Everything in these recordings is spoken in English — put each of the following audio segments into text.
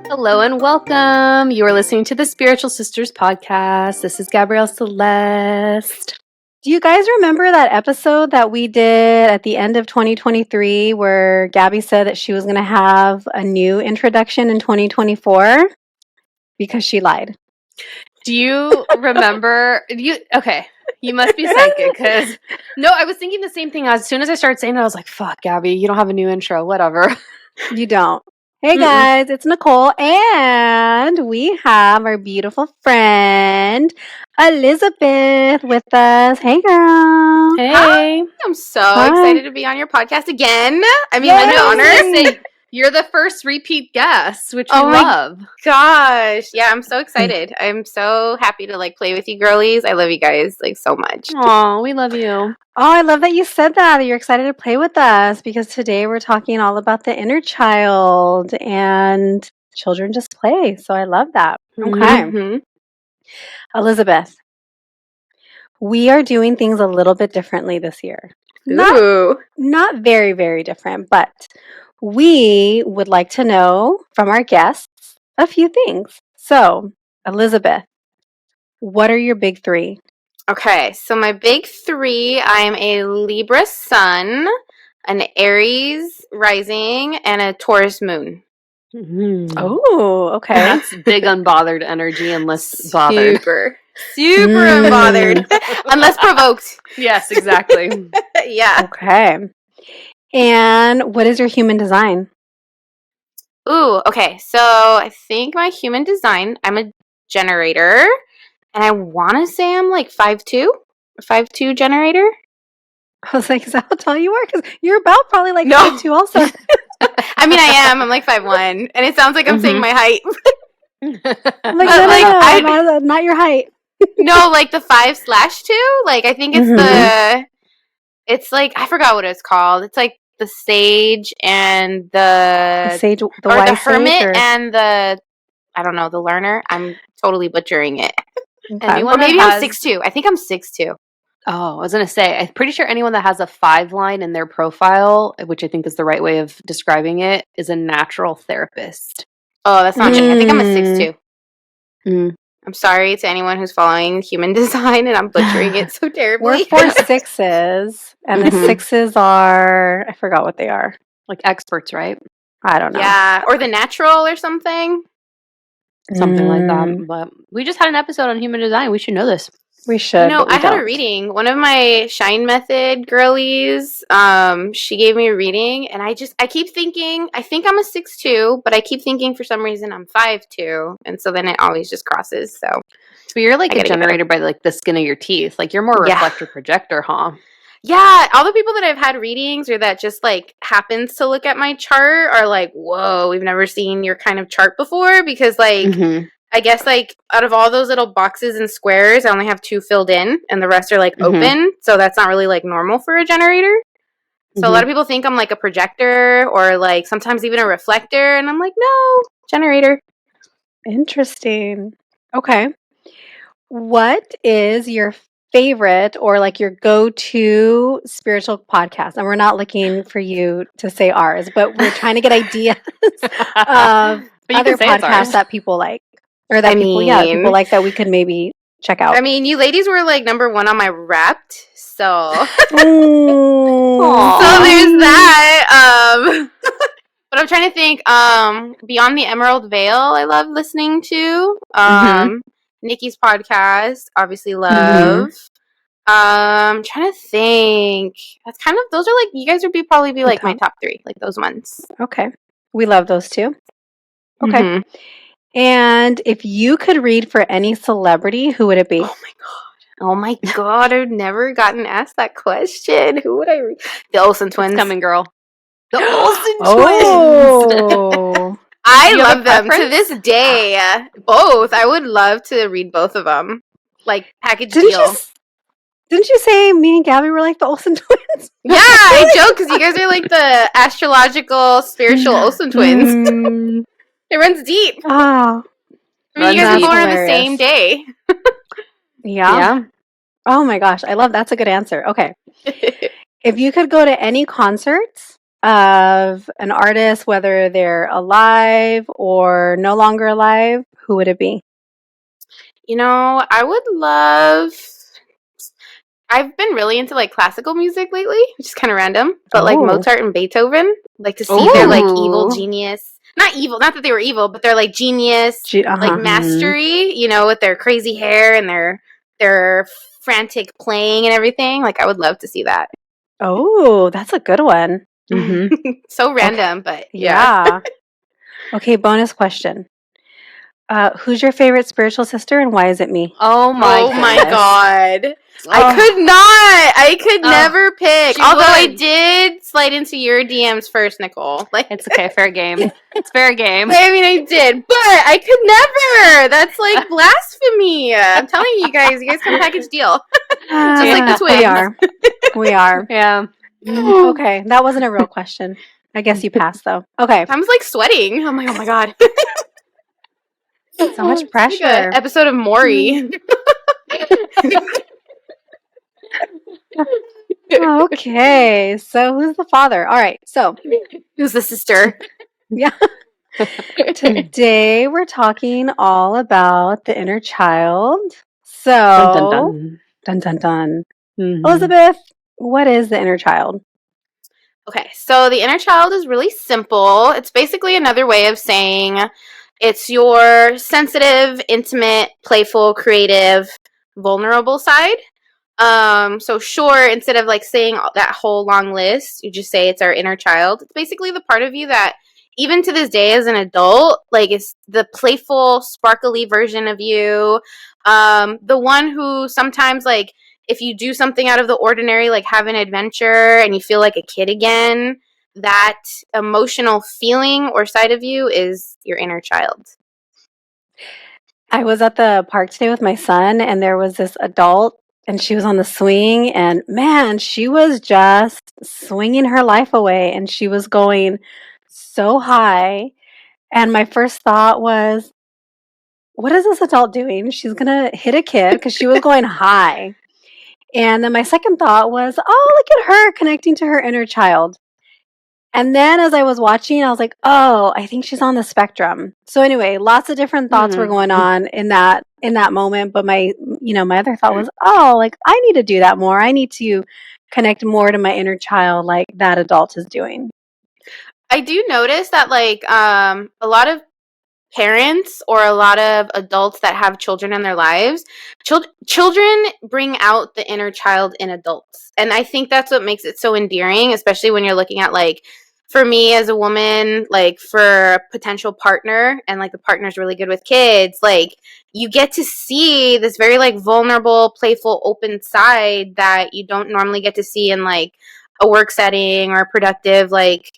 Hello and welcome. You are listening to the Spiritual Sisters podcast. This is Gabrielle Celeste. Do you guys remember that episode that we did at the end of 2023 where Gabby said that she was going to have a new introduction in 2024? Because she lied. Do you remember? Okay, you must be psychic because no, I was thinking the same thing. As soon as I started saying it, I was like, fuck, Gabby, you don't have a new intro, whatever. You don't. Hey guys, it's Nichole, and we have our beautiful friend Elizabeth with us. Hey girl. Hey. Hi. I'm so excited to be on your podcast again. I mean, Yay. an honor. You're the first repeat guest, which we Oh my love. Gosh. Yeah, I'm so excited. I'm so happy to play with you girlies. I love you guys so much. Aw, we love you. Oh, I love that you said that you're excited to play with us because today we're talking all about the inner child and children just play. So I love that. Okay. Mm-hmm. Elizabeth, we are doing things a little bit differently this year. Ooh. Not very, very different, but we would like to know from our guests a few things. So, Elizabeth, what are your big three? Okay, so my big three, I'm a Libra sun, an Aries rising, and a Taurus moon. Mm-hmm. Oh, okay. That's big unbothered energy and less bothered. Super unbothered. Unless provoked. Yes, exactly. Yeah. Okay. And what is your human design? Ooh, okay. So I think my human design, I'm a generator. And I want to say I'm 5'2", a 5'2" generator. I was like, is that how tall you are? Because you're about probably No. 5'2" also. I mean, I am. I'm 5'1", and it sounds like I'm saying my height. I'm like, no, not your height. No, the 5/2. I think it's it's I forgot what it's called. It's the sage and the sage, or the hermit and the, I don't know, the learner. I'm totally butchering it. Okay. Or maybe I'm 6'2". I think I'm 6'2". Oh, I was going to say, I'm pretty sure anyone that has a 5 line in their profile, which I think is the right way of describing it, is a natural therapist. Oh, that's not me. I think I'm a 6'2". Mm. I'm sorry to anyone who's following human design, and I'm butchering it so terribly. We're 4 6s, and the 6s are, I forgot what they are. Like experts, right? I don't know. Yeah, or the natural or something. Something like that. But we just had an episode on human design. We should know this. We should. I had a reading. One of my Shine Method girlies, she gave me a reading, and I keep thinking, I think I'm a 6'2", but I keep thinking for some reason I'm 5'2", and so then it always just crosses. So you're a generator by the skin of your teeth. You're more reflector projector, huh? Yeah, all the people that I've had readings or that just happens to look at my chart are whoa, we've never seen your kind of chart before, because I guess out of all those little boxes and squares, I only have 2 filled in and the rest are open. So that's not really normal for a generator. So a lot of people think I'm a projector or sometimes even a reflector. And I'm no, generator. Interesting. Okay. What is your favorite or your go-to spiritual podcast? And we're not looking for you to say ours, but we're trying to get ideas of other podcasts that people like. Or that people like that we could maybe check out. I mean, you ladies were number 1 on my Wrapped, so so there's that. But I'm trying to think. Beyond the Emerald Veil, I love listening to. Nikki's podcast, obviously love. I'm trying to think. That's kind of, those are you guys would probably be my top 3, those ones. Okay, we love those too. Okay. And if you could read for any celebrity, who would it be? Oh my god, I've never gotten asked that question. Who would I read? The Olsen twins. It's coming, girl. The Olsen twins. I love them to this day. Both. I would love to read both of them. Package deal. Didn't you say me and Gabby were the Olsen twins? Yeah, I joke because you guys are the astrological, spiritual Olsen twins. It runs deep. Oh. I mean, you guys were born on the same day. Yeah. Oh my gosh, I love that's a good answer. Okay. If you could go to any concerts of an artist, whether they're alive or no longer alive, who would it be? I would love. I've been really into like classical music lately, which is kind of random, but like Mozart and Beethoven, like to see their like evil genius. Not evil, not that they were evil, but they're like genius, like mastery, with their crazy hair and their frantic playing and everything. Like I would love to see that. Oh, that's a good one. So random, but yeah. Okay, bonus question. Who's your favorite spiritual sister and why is it me? Oh my God. I could never pick. Although I did slide into your DMs first, Nichole. Like it's okay, fair game. It's fair game. I mean, I did, but I could never. That's like blasphemy. I'm telling you guys come package deal. Just like the twins. We are. Yeah. Okay, that wasn't a real question. I guess you passed though. Okay. I was like sweating. I'm like, oh my God. So much pressure. Like episode of Maury. Okay, so who's the father? All right, so who's the sister? Yeah. Today we're talking all about the inner child. So, dun, dun, dun. Elizabeth, what is the inner child? Okay, so the inner child is really simple. It's basically another way of saying it's your sensitive, intimate, playful, creative, vulnerable side. So sure, instead of like saying that whole long list, you just say it's our inner child. It's basically the part of you that even to this day as an adult, like it's the playful, sparkly version of you. The one who sometimes like if you do something out of the ordinary, like have an adventure and you feel like a kid again, that emotional feeling or side of you is your inner child. I was at the park today with my son and there was this adult and she was on the swing and man, she was just swinging her life away and she was going so high. And my first thought was, what is this adult doing? She's going to hit a kid because she was going high. And then my second thought was, oh, look at her connecting to her inner child. And then as I was watching, I was like, oh, I think she's on the spectrum. So anyway, lots of different thoughts were going on in that moment. But my other thought was, oh, like I need to do that more. I need to connect more to my inner child like that adult is doing. I do notice that like a lot of parents or a lot of adults that have children in their lives, children bring out the inner child in adults. And I think that's what makes it so endearing, especially when you're looking at like, for me as a woman, like for a potential partner and like the partner's really good with kids, like you get to see this very like vulnerable, playful, open side that you don't normally get to see in like a work setting or a productive, like,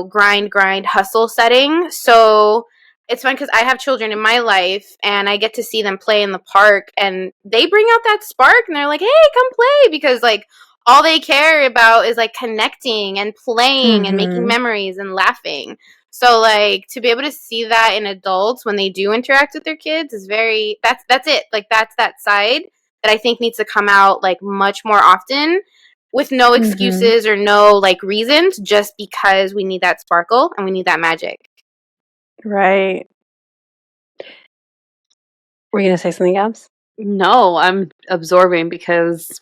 grind, hustle setting. So it's fun because I have children in my life and I get to see them play in the park and they bring out that spark and they're like, hey, come play, because like all they care about is like connecting and playing and making memories and laughing. So like to be able to see that in adults when they do interact with their kids is that's it. Like that's that side that I think needs to come out like much more often with no excuses or no like reasons, just because we need that sparkle and we need that magic. Right. Were you going to say something else? No, I'm absorbing because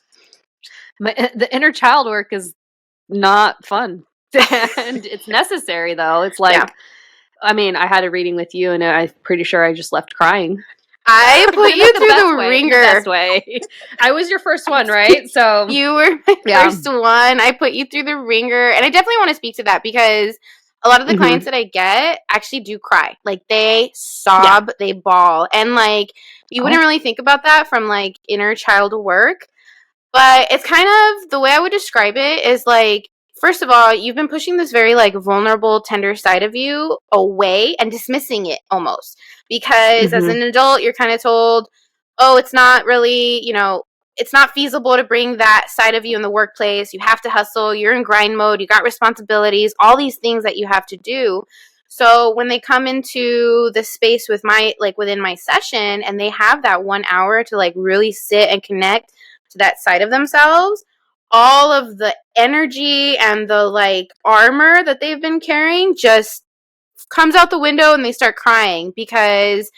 the inner child work is not fun. And it's necessary, though. It's like, I mean, I had a reading with you, and I'm pretty sure I just left crying. I put you through the ringer. The best way. I was your first one, right? So you were my first one. I put you through the ringer, and I definitely want to speak to that because a lot of the clients that I get actually do cry. Like they sob, they bawl, and like you wouldn't really think about that from like inner child work, but it's kind of the way I would describe it is like, first of all, you've been pushing this very like vulnerable, tender side of you away and dismissing it almost. Because as an adult, you're kind of told, oh, it's not really, it's not feasible to bring that side of you in the workplace. You have to hustle. You're in grind mode. You got responsibilities, all these things that you have to do. So when they come into the space with within my session and they have that 1 hour to like really sit and connect to that side of themselves, all of the energy and the like armor that they've been carrying just comes out the window and they start crying because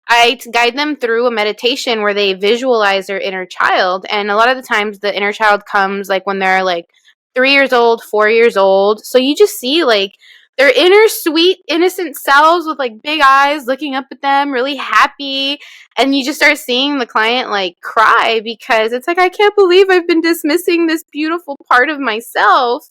I guide them through a meditation where they visualize their inner child. And a lot of the times the inner child comes like when they're like 3 years old, 4 years old. So you just see like their inner sweet, innocent selves with like big eyes looking up at them, really happy. And you just start seeing the client like cry because it's like, I can't believe I've been dismissing this beautiful part of myself.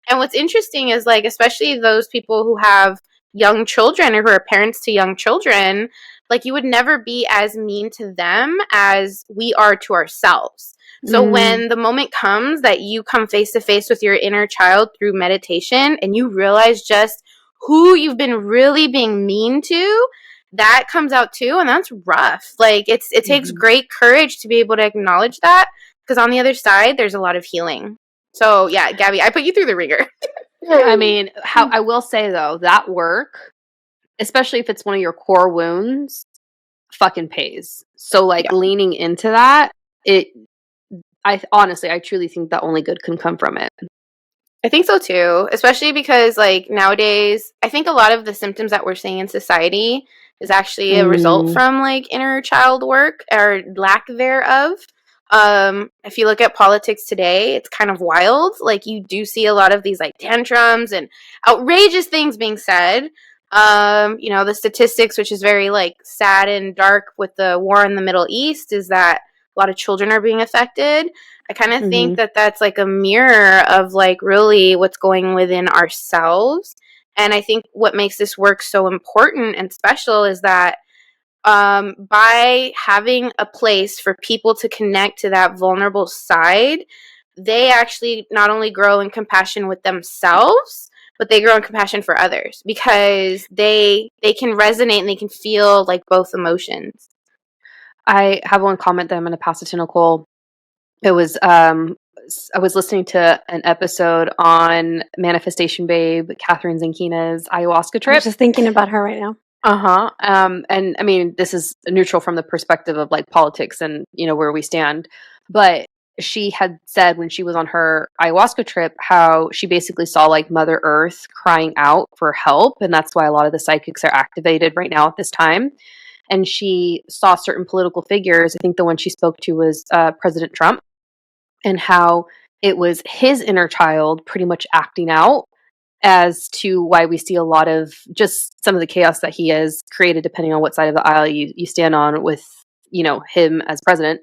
And what's interesting is like, especially those people who have young children or who are parents to young children, like you would never be as mean to them as we are to ourselves. So when the moment comes that you come face to face with your inner child through meditation and you realize just who you've been really being mean to, that comes out too, and that's rough. Like it takes great courage to be able to acknowledge that, because on the other side there's a lot of healing. So yeah, Gabby, I put you through the ringer. I mean, how I will say though, that work, especially if it's one of your core wounds, fucking pays. So like leaning into that, I truly think that only good can come from it. I think so too, especially because like nowadays, I think a lot of the symptoms that we're seeing in society is actually a result from like inner child work or lack thereof. If you look at politics today, it's kind of wild. Like you do see a lot of these like tantrums and outrageous things being said. The statistics, which is very like sad and dark with the war in the Middle East, is that a lot of children are being affected. I kind of think that that's like a mirror of like really what's going within ourselves. And I think what makes this work so important and special is that by having a place for people to connect to that vulnerable side, they actually not only grow in compassion with themselves, but they grow in compassion for others because they can resonate and they can feel like both emotions. I have one comment that I'm going to pass it to Nichole. It was I was listening to an episode on Manifestation Babe, Catherine Zankina's ayahuasca I trip. was just thinking about her right now. And I mean, this is neutral from the perspective of like politics and where we stand, but she had said when she was on her ayahuasca trip how she basically saw like Mother Earth crying out for help, and that's why a lot of the psychics are activated right now at this time. And she saw certain political figures. I think the one she spoke to was President Trump, and how it was his inner child pretty much acting out as to why we see a lot of just some of the chaos that he has created, depending on what side of the aisle you stand on with, him as president.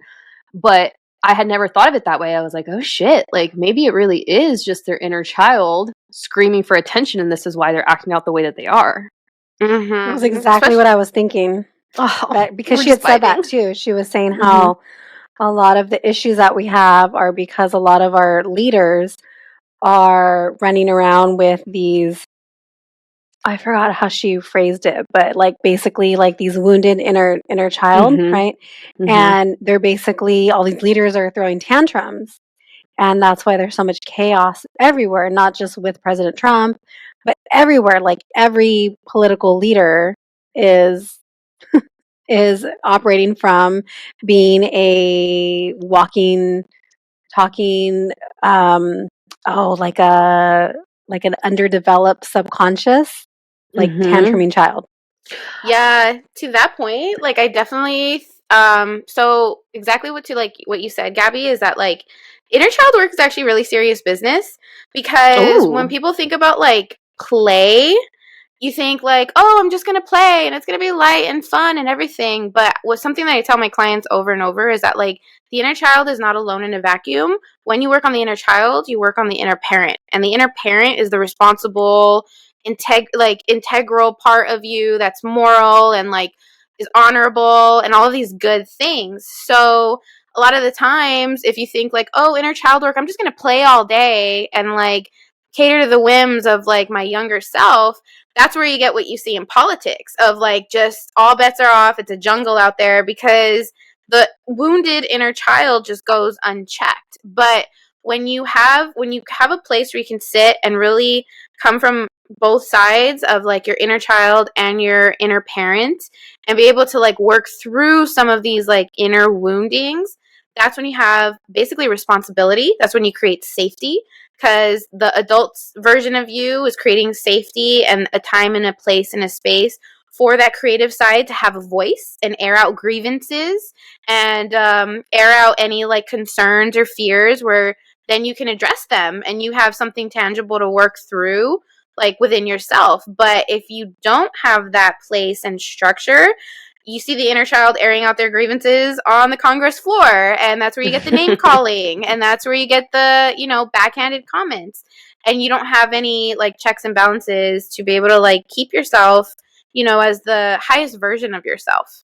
But I had never thought of it that way. I was like, oh shit, like maybe it really is just their inner child screaming for attention, and this is why they're acting out the way that they are. That was exactly what I was thinking. Because she had said that too. She was saying how a lot of the issues that we have are because a lot of our leaders are running around with these, I forgot how she phrased it, but like basically like these wounded inner child, right? And they're basically, all these leaders are throwing tantrums. And that's why there's so much chaos everywhere, not just with President Trump, but everywhere. Like every political leader is operating from being a walking, talking, like an underdeveloped subconscious, like tantruming child. Yeah, to that point, like I definitely so exactly what you said, Gabby, is that like inner child work is actually really serious business, because when people think about like play, you think like, oh, I'm just going to play and it's going to be light and fun and everything. But something that I tell my clients over and over is that like the inner child is not alone in a vacuum. When you work on the inner child, you work on the inner parent, and the inner parent is the responsible, integral part of you that's moral and like is honorable and all of these good things. So a lot of the times, if you think like, oh, inner child work, I'm just going to play all day and like cater to the whims of like my younger self, that's where you get what you see in politics of like just all bets are off. It's a jungle out there because the wounded inner child just goes unchecked. But when you have a place where you can sit and really come from both sides of like your inner child and your inner parent and be able to like work through some of these like inner woundings, that's when you have basically responsibility. That's when you create safety, because the adult's version of you is creating safety and a time and a place and a space for that creative side to have a voice and air out grievances and air out any like concerns or fears, where then you can address them and you have something tangible to work through like within yourself. But if you don't have that place and structure, you see the inner child airing out their grievances on the Congress floor, and that's where you get the name calling, and that's where you get the, you know, backhanded comments, and you don't have any like checks and balances to be able to like keep yourself, you know, as the highest version of yourself.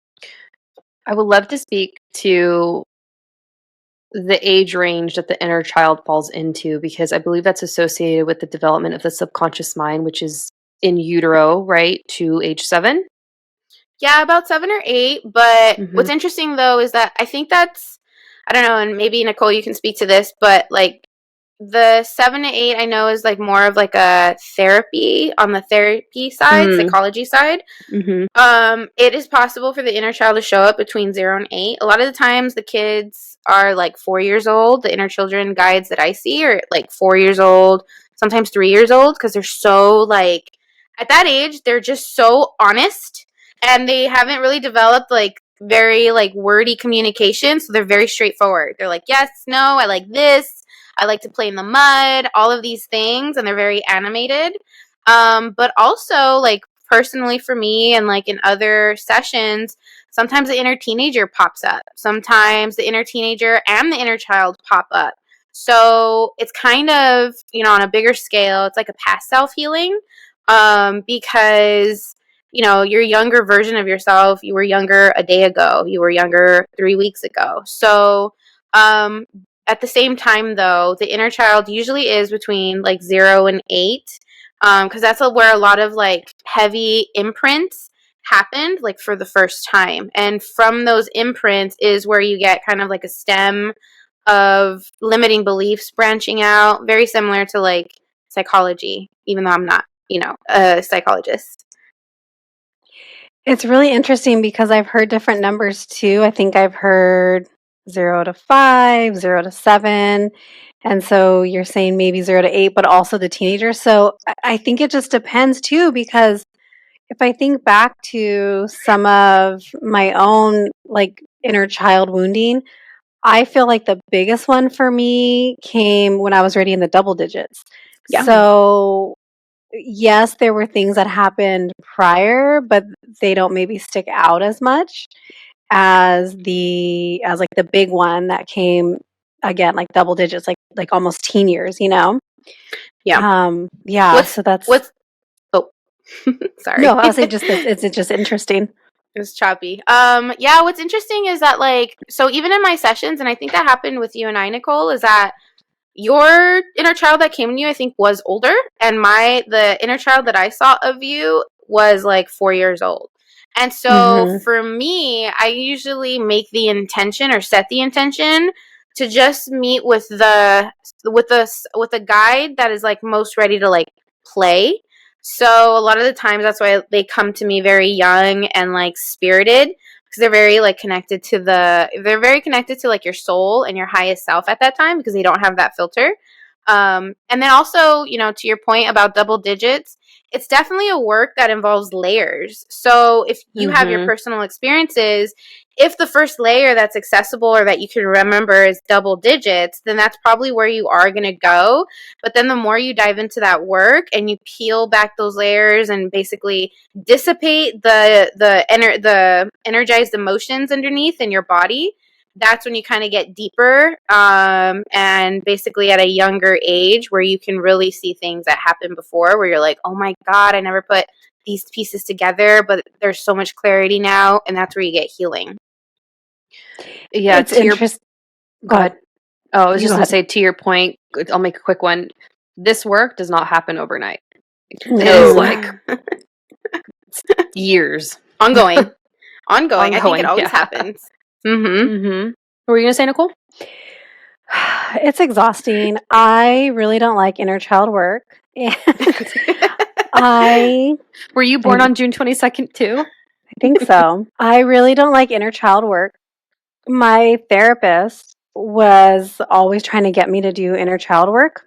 I would love to speak to the age range that the inner child falls into, because I believe that's associated with the development of the subconscious mind, which is in utero, right, to age 7. Yeah, about 7 or 8. But Mm-hmm. what's interesting though is that I think that's, I don't know, and maybe Nichole, you can speak to this, but like the 7 to 8 I know is like more of like a therapy, on the therapy side, psychology side. Mm-hmm. It is possible for the inner child to show up between 0 and 8. A lot of the times the kids are like 4 years old. The inner children guides that I see are like 4 years old, sometimes 3 years old, because they're so like, at that age, they're just so honest, and they haven't really developed like very like wordy communication. So they're very straightforward. They're like, yes, no, I like this. I like to play in the mud, all of these things, and they're very animated. But also, like, personally for me and like in other sessions, sometimes the inner teenager pops up. Sometimes the inner teenager and the inner child pop up. So it's kind of, you know, on a bigger scale, it's like a past self healing, because, you know, your younger version of yourself, you were younger a day ago, you were younger 3 weeks ago. So, at the same time, though, the inner child usually is between like 0 and 8, because that's where a lot of like heavy imprints happened, like for the first time. And from those imprints is where you get kind of like a stem of limiting beliefs branching out, very similar to like psychology, even though I'm not, you know, a psychologist. It's really interesting because I've heard different numbers too. I think I've heard 0 to 5, 0 to 7. And so you're saying maybe 0 to 8, but also the teenagers. So I think it just depends too, because if I think back to some of my own like inner child wounding, I feel like the biggest one for me came when I was already in the double digits. Yeah. So yes, there were things that happened prior, but they don't maybe stick out as much as like the big one that came again, like double digits, like almost teen years, you know? Yeah. Yeah, so that's oh, sorry. no, I'll say just this, it's just interesting. It was choppy. Yeah, what's interesting is that like, so even in my sessions, and I think that happened with you and I, Nichole, is that your inner child that came to you, I think, was older, and the inner child that I saw of you was like 4 years old. And so for me, I usually make the intention or set the intention to just meet with the guide that is like most ready to like play. So a lot of the times that's why they come to me very young and like spirited, because they're very like connected to like your soul and your highest self at that time, because they don't have that filter. And then also, you know, to your point about double digits, it's definitely a work that involves layers. So if you have your personal experiences, if the first layer that's accessible or that you can remember is double digits, then that's probably where you are going to go. But then the more you dive into that work and you peel back those layers and basically dissipate the energized emotions underneath in your body, that's when you kind of get deeper, and basically at a younger age where you can really see things that happened before, where you're like, oh my God, I never put these pieces together, but there's so much clarity now, and that's where you get healing. Yeah, it's interesting. Go ahead. Oh, I was You just go going to ahead. say, to your point, I'll make a quick one. This work does not happen overnight. It No. is like years. Ongoing. I think it always yeah. happens. What were you going to say, Nichole? It's exhausting. I really don't like inner child work. And Were you born on June 22nd too? I think so. I really don't like inner child work. My therapist was always trying to get me to do inner child work,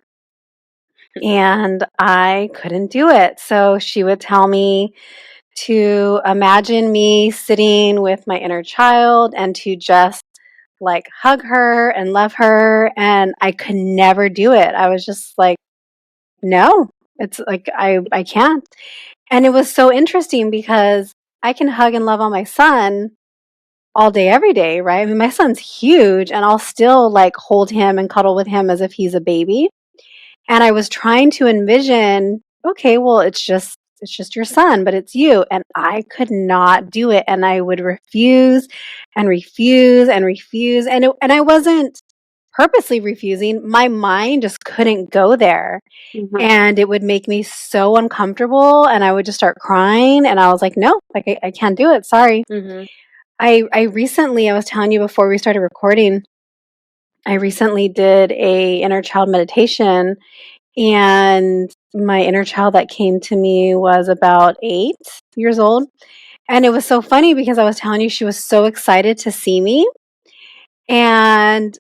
and I couldn't do it. So she would tell me to imagine me sitting with my inner child and to just like hug her and love her. And I could never do it. I was just like, no, it's like, I can't. And it was so interesting because I can hug and love on my son all day, every day, right? I mean, my son's huge and I'll still like hold him and cuddle with him as if he's a baby. And I was trying to envision, okay, well, it's just your son, but it's you. And I could not do it. And I would refuse and refuse and refuse. And I wasn't purposely refusing. My mind just couldn't go there. Mhm. And it would make me so uncomfortable. And I would just start crying. And I was like, no, like I can't do it. Sorry. Mhm. I recently, I was telling you before we started recording, I recently did a inner child meditation, and my inner child that came to me was about 8 years old. And it was so funny because I was telling you she was so excited to see me. And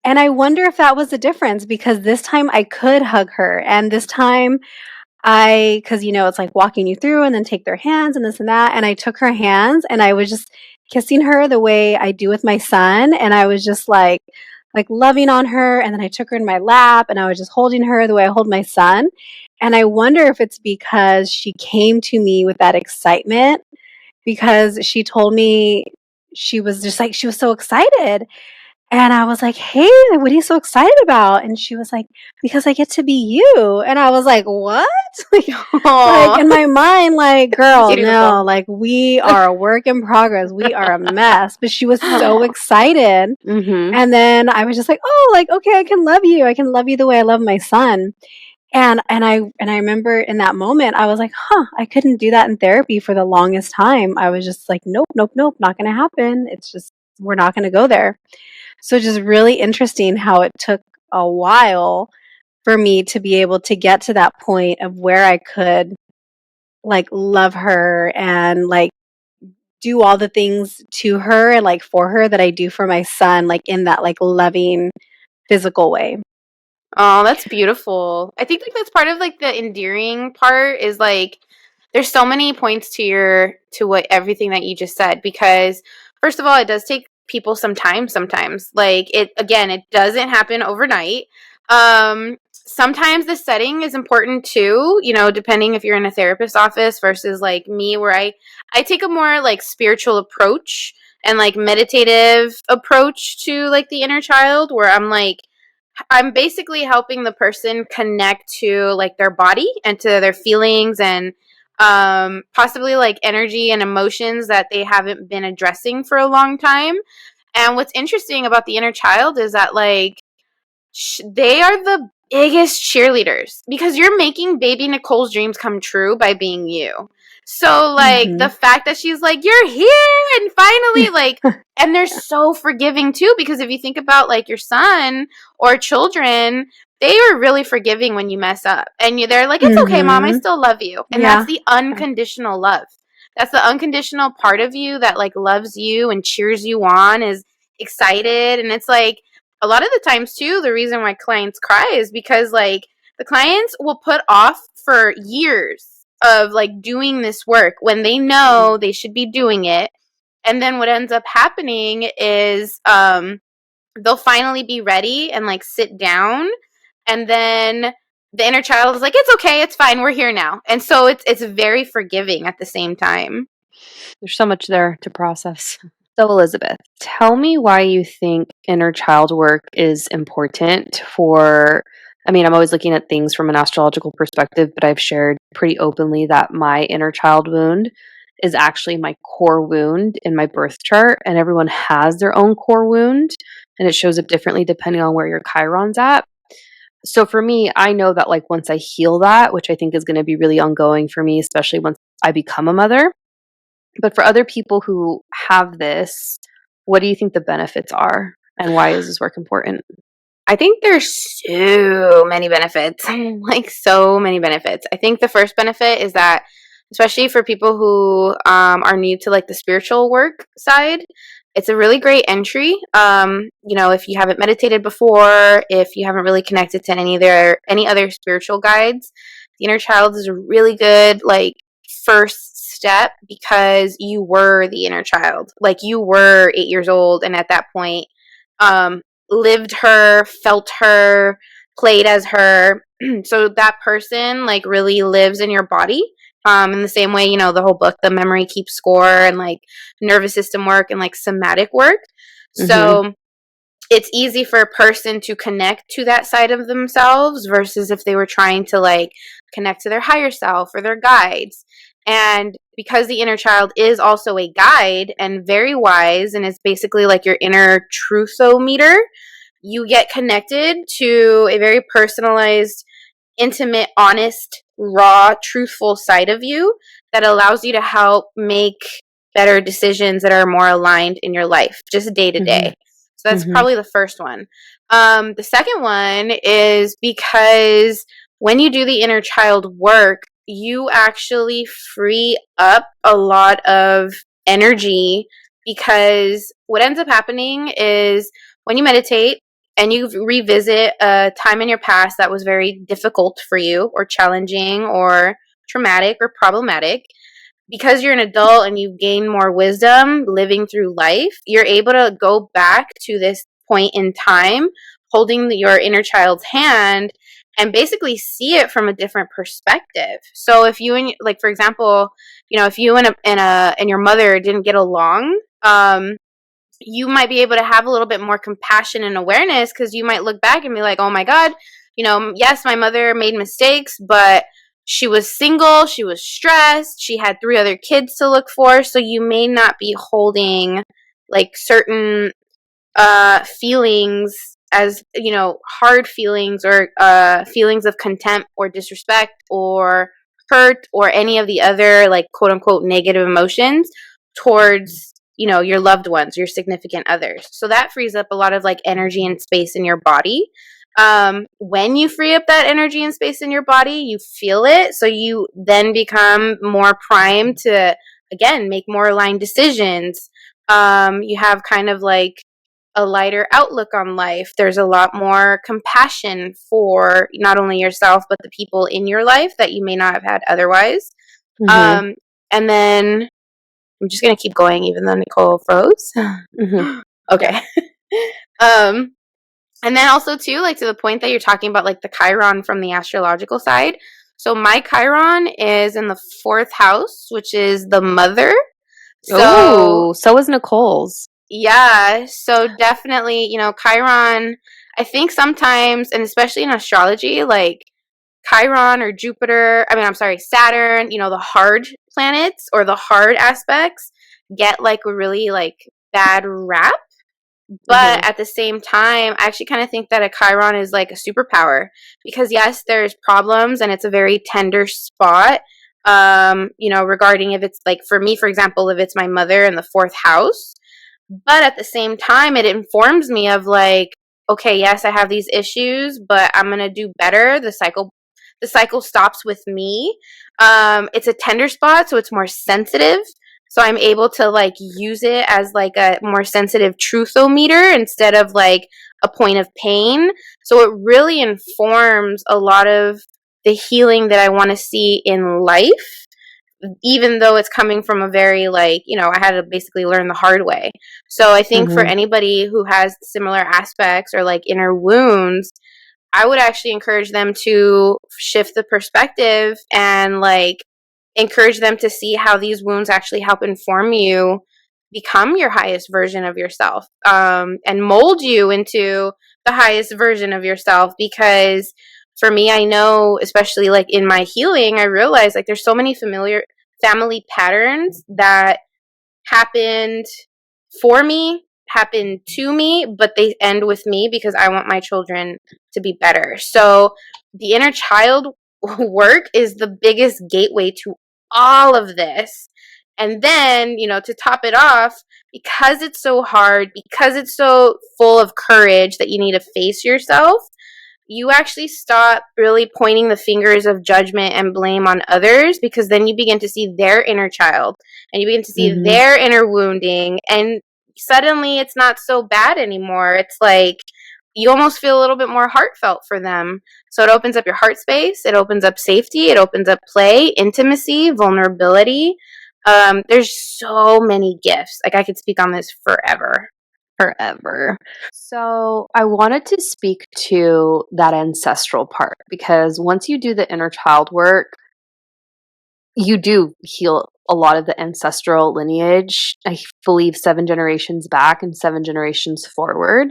I wonder if that was the difference because this time I could hug her. And this time because it's like walking you through and then take their hands and this and that. And I took her hands and I was just kissing her the way I do with my son. And I was just like loving on her. And then I took her in my lap and I was just holding her the way I hold my son. And I wonder if it's because she came to me with that excitement because she told me she was just like, she was so excited. And I was like, hey, what are you so excited about? And she was like, because I get to be you. And I was like, what? like in my mind, like, girl, no, like we are a work in progress. We are a mess. But she was so excited. Mhm. And then I was just like, oh, like, okay, I can love you. I can love you the way I love my son. And I remember in that moment, I was like, I couldn't do that in therapy for the longest time. I was just like, nope, nope, nope, not going to happen. It's just, we're not going to go there. So just really interesting how it took a while for me to be able to get to that point of where I could like love her and like do all the things to her and like for her that I do for my son, like in that like loving physical way. Oh, that's beautiful. I think like that's part of like the endearing part is like there's so many points to what everything that you just said because first of all it does take people some time sometimes. Like it doesn't happen overnight. Sometimes the setting is important too, depending if you're in a therapist's office versus like me where I take a more like spiritual approach and like meditative approach to like the inner child where I'm basically helping the person connect to like their body and to their feelings and possibly like energy and emotions that they haven't been addressing for a long time. And what's interesting about the inner child is that like they are the biggest cheerleaders because you're making baby Nichole's dreams come true by being you. So like the fact that she's like, you're here and finally like, and they're so forgiving too, because if you think about like your son or children, they are really forgiving when you mess up and they're like, it's okay, mom, I still love you. And that's the unconditional love. That's the unconditional part of you that like loves you and cheers you on, is excited. And it's like, a lot of the times too, the reason why clients cry is because like the clients will put off for years of like doing this work when they know they should be doing it. And then what ends up happening is they'll finally be ready and like sit down, and then the inner child is like, it's okay, it's fine, we're here now. And so it's very forgiving at the same time. There's so much there to process. So, Elizabeth, tell me why you think inner child work is important for. I mean, I'm always looking at things from an astrological perspective, but I've shared pretty openly that my inner child wound is actually my core wound in my birth chart, and everyone has their own core wound, and it shows up differently depending on where your Chiron's at. So for me, I know that like once I heal that, which I think is going to be really ongoing for me, especially once I become a mother, but for other people who have this, what do you think the benefits are? And why is this work important? I think there's so many benefits, like so many benefits. I think the first benefit is that, especially for people who are new to like the spiritual work side, it's a really great entry. If you haven't meditated before, if you haven't really connected to any other spiritual guides, the inner child is a really good like first step, because you were the inner child. Like, you were 8 years old, and at that point, lived her, felt her, played as her. So that person like really lives in your body. In the same way, the whole book, The Memory Keeps Score, and like nervous system work and like somatic work. So it's easy for a person to connect to that side of themselves versus if they were trying to like connect to their higher self or their guides. And because the inner child is also a guide and very wise, and is basically like your inner truthometer, you get connected to a very personalized, intimate, honest, raw, truthful side of you that allows you to help make better decisions that are more aligned in your life, just day to day. So that's probably the first one. The second one is because when you do the inner child work, you actually free up a lot of energy, because what ends up happening is when you meditate and you revisit a time in your past that was very difficult for you, or challenging, or traumatic, or problematic, because you're an adult and you've gained more wisdom living through life, you're able to go back to this point in time, holding your inner child's hand, and basically see it from a different perspective. So if you and, like, for example, if you and your mother didn't get along, you might be able to have a little bit more compassion and awareness, because you might look back and be like, oh my God, yes, my mother made mistakes, but she was single, she was stressed, she had 3 other kids to look for. So you may not be holding like certain feelings as, hard feelings, or feelings of contempt or disrespect or hurt, or any of the other like quote unquote negative emotions towards your loved ones, your significant others. So that frees up a lot of like energy and space in your body. When you free up that energy and space in your body, you feel it. So you then become more primed to, again, make more aligned decisions. You have kind of like a lighter outlook on life. There's a lot more compassion for not only yourself, but the people in your life that you may not have had otherwise. And then I'm just going to keep going, even though Nichole froze. Okay. And then also too, like, to the point that you're talking about, like the Chiron from the astrological side. So my Chiron is in the 4th house, which is the mother. So is Nichole's. Yeah. So definitely, Chiron, I think sometimes, and especially in astrology, like Chiron or Jupiter, Saturn, the hard planets or the hard aspects get like a really like bad rap. But at the same time, I actually kind of think that a Chiron is like a superpower, because yes, there's problems and it's a very tender spot. Regarding if it's like, for me, for example, if it's my mother in the 4th house, but at the same time, it informs me of like, okay, yes, I have these issues, but I'm going to do better. The cycle stops with me. It's a tender spot, so it's more sensitive. So I'm able to like use it as like a more sensitive truthometer instead of like a point of pain. So it really informs a lot of the healing that I want to see in life, even though it's coming from a very like, I had to basically learn the hard way. So I think for anybody who has similar aspects or like inner wounds, I would actually encourage them to shift the perspective and like encourage them to see how these wounds actually help inform you become your highest version of yourself, and mold you into the highest version of yourself. Because for me, I know, especially like in my healing, I realized like there's so many familiar family patterns that happened for me, happen to me, but they end with me because I want my children to be better. So the inner child work is the biggest gateway to all of this. And then, to top it off, because it's so hard, because it's so full of courage that you need to face yourself, you actually stop really pointing the fingers of judgment and blame on others, because then you begin to see their inner child and you begin to see their inner wounding, and suddenly it's not so bad anymore. It's like you almost feel a little bit more heartfelt for them. So it opens up your heart space. It opens up safety. It opens up play, intimacy, vulnerability. There's so many gifts. Like I could speak on this forever. So I wanted to speak to that ancestral part, because once you do the inner child work, you do heal a lot of the ancestral lineage. I believe 7 generations back and 7 generations forward.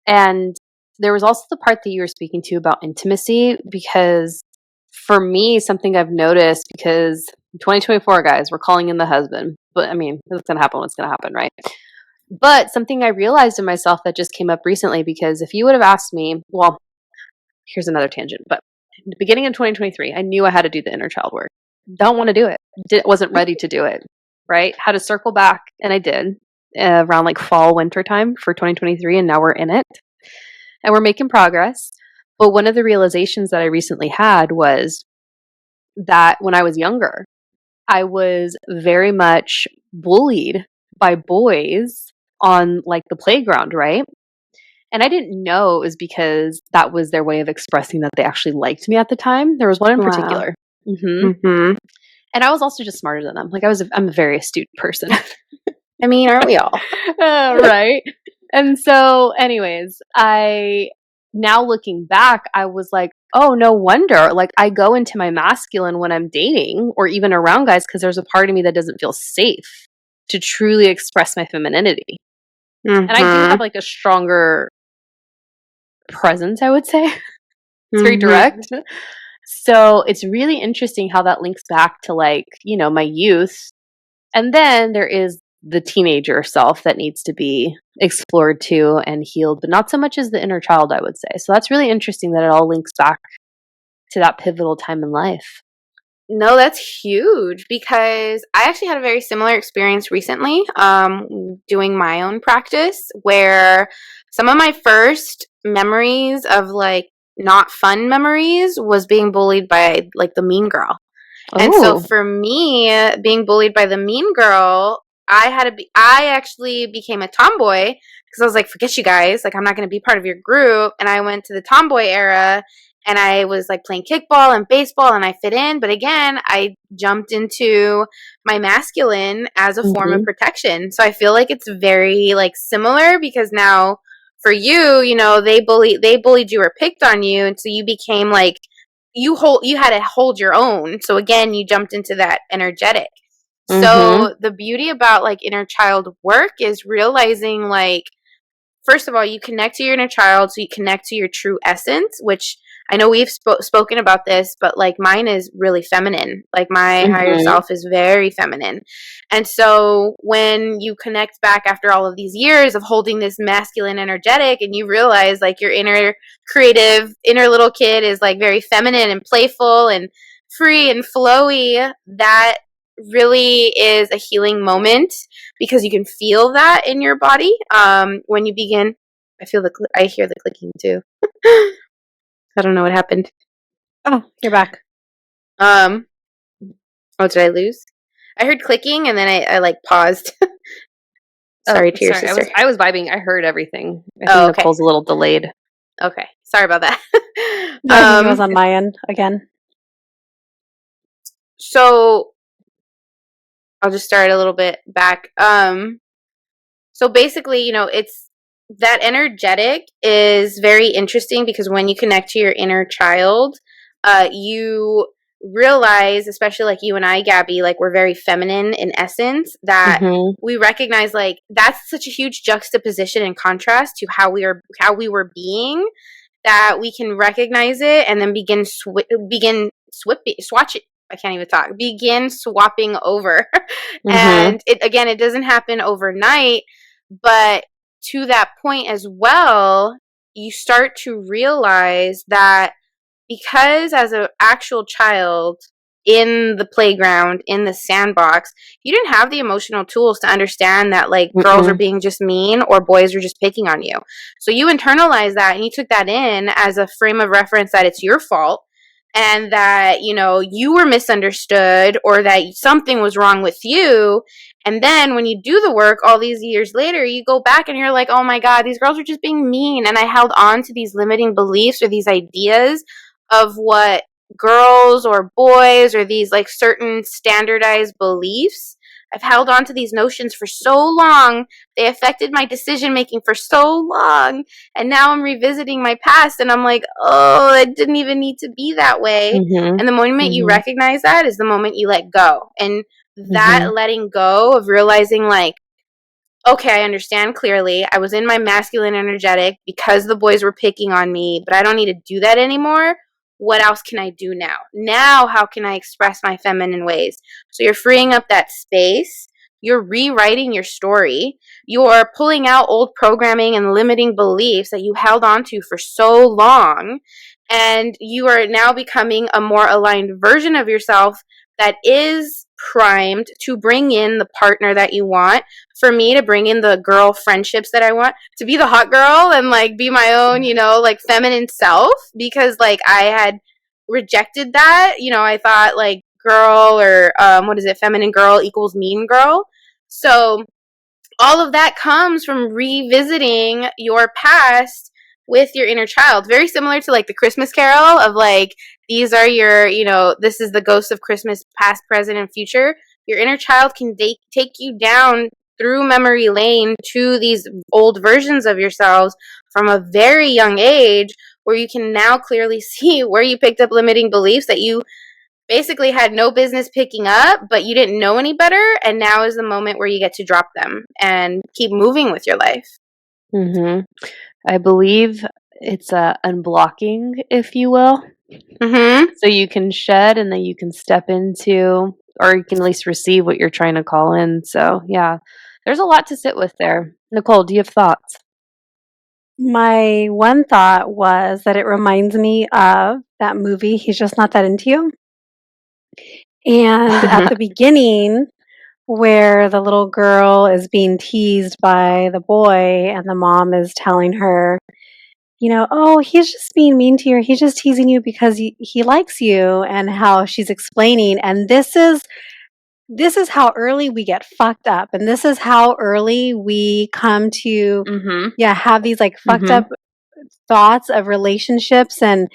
And there was also the part that you were speaking to about intimacy, because for me, something I've noticed, because 2024, guys, we're calling in the husband. But I mean, what's going to happen, what's going to happen, right? But something I realized in myself that just came up recently, because if you would have asked me, well, here's another tangent, but in the beginning of 2023, I knew I had to do the inner child work. Don't want to do it. Wasn't ready to do it, right? Had to circle back, and I did around like fall, winter time for 2023, and now we're in it. And we're making progress. But one of the realizations that I recently had was that when I was younger, I was very much bullied by boys on like the playground, right? And I didn't know it was because that was their way of expressing that they actually liked me at the time. There was one in particular. And I was also just smarter than them. Like I'm a very astute person. I mean, aren't we all? Right. And so anyways, now looking back, I was like, oh, no wonder. Like I go into my masculine when I'm dating or even around guys, because there's a part of me that doesn't feel safe to truly express my femininity. And I do have like a stronger presence, I would say. It's very direct. So it's really interesting how that links back to like, you know, my youth. And then there is the teenager self that needs to be explored too and healed, but not so much as the inner child, I would say. So that's really interesting that it all links back to that pivotal time in life. No, that's huge, because I actually had a very similar experience recently doing my own practice, where some of my first memories of like not fun memories was being bullied by like the mean girl. And so for me, being bullied by the mean girl, I actually became a tomboy, because I was like, forget you guys, like I'm not going to be part of your group. And I went to the tomboy era, and I was like playing kickball and baseball, and I fit in. But again, I jumped into my masculine as a form of protection. So I feel like it's very like similar, because now for you, you know, they bullied you or picked on you. And so you became like, you had to hold your own. So again, you jumped into that energetic. So the beauty about like inner child work is realizing like, first of all, you connect to your inner child, so you connect to your true essence, which I know we've spoken about this, but like mine is really feminine. Like my higher self is very feminine. And so when you connect back after all of these years of holding this masculine energetic, and you realize like your inner creative, inner little kid is like very feminine and playful and free and flowy, that really is a healing moment, because you can feel that in your body when you begin. I hear the clicking too. I don't know what happened. Oh, you're back. Oh, did I lose? I heard clicking, and then I like paused. Sorry to your sister. I was vibing. I heard everything. I think Nicole's a little delayed. Okay, sorry about that. I think it was on my end again. So I'll just start a little bit back. So basically, you know, it's that energetic is very interesting, because when you connect to your inner child, you realize, especially like you and I, Gabby, like we're very feminine in essence, that we recognize like that's such a huge juxtaposition and contrast to how we were being, that we can recognize it and then begin swatch it. I can't even talk. Begin swapping over. And it doesn't happen overnight, but to that point as well, you start to realize that because as an actual child in the playground, in the sandbox, you didn't have the emotional tools to understand that like girls are being just mean or boys are just picking on you. So you internalize that, and you took that in as a frame of reference that it's your fault, and that, you were misunderstood or that something was wrong with you. And then when you do the work all these years later, you go back and you're like, oh my God, these girls are just being mean. And I held on to these limiting beliefs or these ideas of what girls or boys or these like certain standardized beliefs. I've held on to these notions for so long. They affected my decision making for so long. And now I'm revisiting my past and I'm like, oh, it didn't even need to be that way. Mm-hmm. And the moment you recognize that is the moment you let go. And that letting go of realizing like, okay, I understand clearly. I was in my masculine energetic because the boys were picking on me, but I don't need to do that anymore. What else can I do now? Now, how can I express my feminine ways? So you're freeing up that space. You're rewriting your story. You're pulling out old programming and limiting beliefs that you held on to for so long. And you are now becoming a more aligned version of yourself that is primed to bring in the partner that you want. For me, to bring in the girl friendships that I want, to be the hot girl and like be my own, like feminine self, because like I had rejected that. I thought like girl or what is it, feminine girl equals mean girl. So all of that comes from revisiting your past with your inner child. Very similar to like the Christmas Carol of like, these are your, this is the ghost of Christmas, past, present, and future. Your inner child can take you down through memory lane to these old versions of yourselves from a very young age, where you can now clearly see where you picked up limiting beliefs that you basically had no business picking up, but you didn't know any better. And now is the moment where you get to drop them and keep moving with your life. I believe it's unblocking, if you will. So you can shed and then you can step into, or you can at least receive what you're trying to call in. So yeah, there's a lot to sit with there. Nichole, do you have thoughts? My one thought was that it reminds me of that movie, He's Just Not That Into You. And at the beginning, where the little girl is being teased by the boy, and the mom is telling her, oh, he's just being mean to you, or he's just teasing you because he likes you, and how she's explaining, and this is how early we get fucked up, and this is how early we come to have these like fucked up thoughts of relationships. And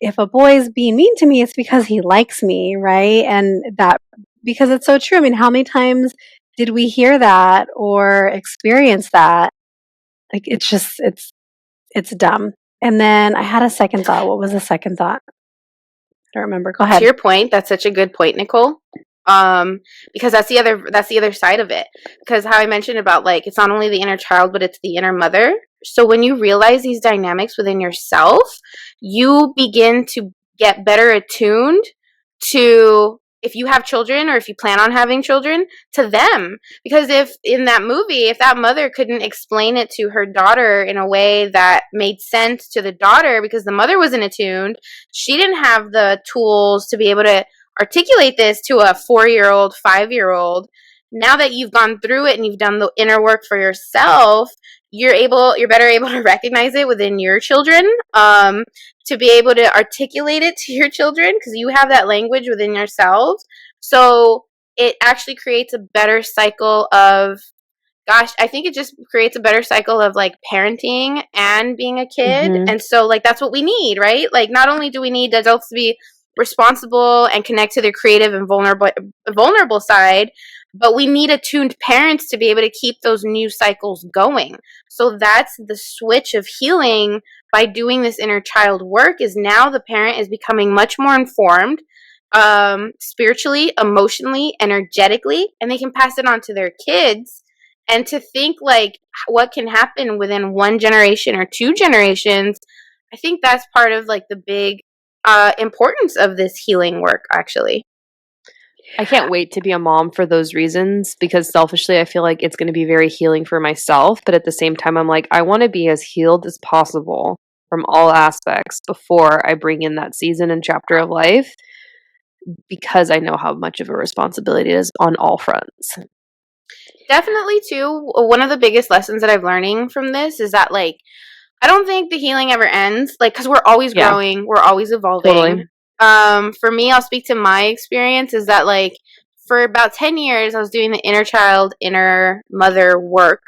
if a boy is being mean to me, it's because he likes me, right? And that, because it's so true. I mean, how many times did we hear that or experience that? Like, it's just, it's dumb. And then I had a second thought. What was the second thought? I don't remember. Go ahead. To your point, that's such a good point, Nichole. Because that's the other side of it. Because how I mentioned about like, it's not only the inner child, but it's the inner mother. So when you realize these dynamics within yourself, you begin to get better attuned to, if you have children or if you plan on having children, to them. Because if in that movie, if that mother couldn't explain it to her daughter in a way that made sense to the daughter because the mother wasn't attuned, she didn't have the tools to be able to articulate this to a 4-year-old, 5-year-old. Now that you've gone through it and you've done the inner work for yourself, you're better able to recognize it within your children, to be able to articulate it to your children because you have that language within yourselves. So it actually creates a better cycle of, I think it just creates a better cycle of like parenting and being a kid. And so like, that's what we need, right? Like, not only do we need adults to be responsible and connect to their creative and vulnerable side, but we need attuned parents to be able to keep those new cycles going. So that's the switch of healing by doing this inner child work, is now the parent is becoming much more informed, spiritually, emotionally, energetically, and they can pass it on to their kids. And to think like what can happen within one generation or 2 generations, I think that's part of like the big importance of this healing work, actually. I can't wait to be a mom for those reasons, because selfishly I feel like it's going to be very healing for myself, but at the same time I'm like, I want to be as healed as possible from all aspects before I bring in that season and chapter of life, because I know how much of a responsibility it is on all fronts. Definitely too, one of the biggest lessons that I'm learning from this is that like, I don't think the healing ever ends, like, because we're always growing, we're always evolving. Totally. For me, I'll speak to my experience, is that like for about 10 years I was doing the inner child, inner mother work.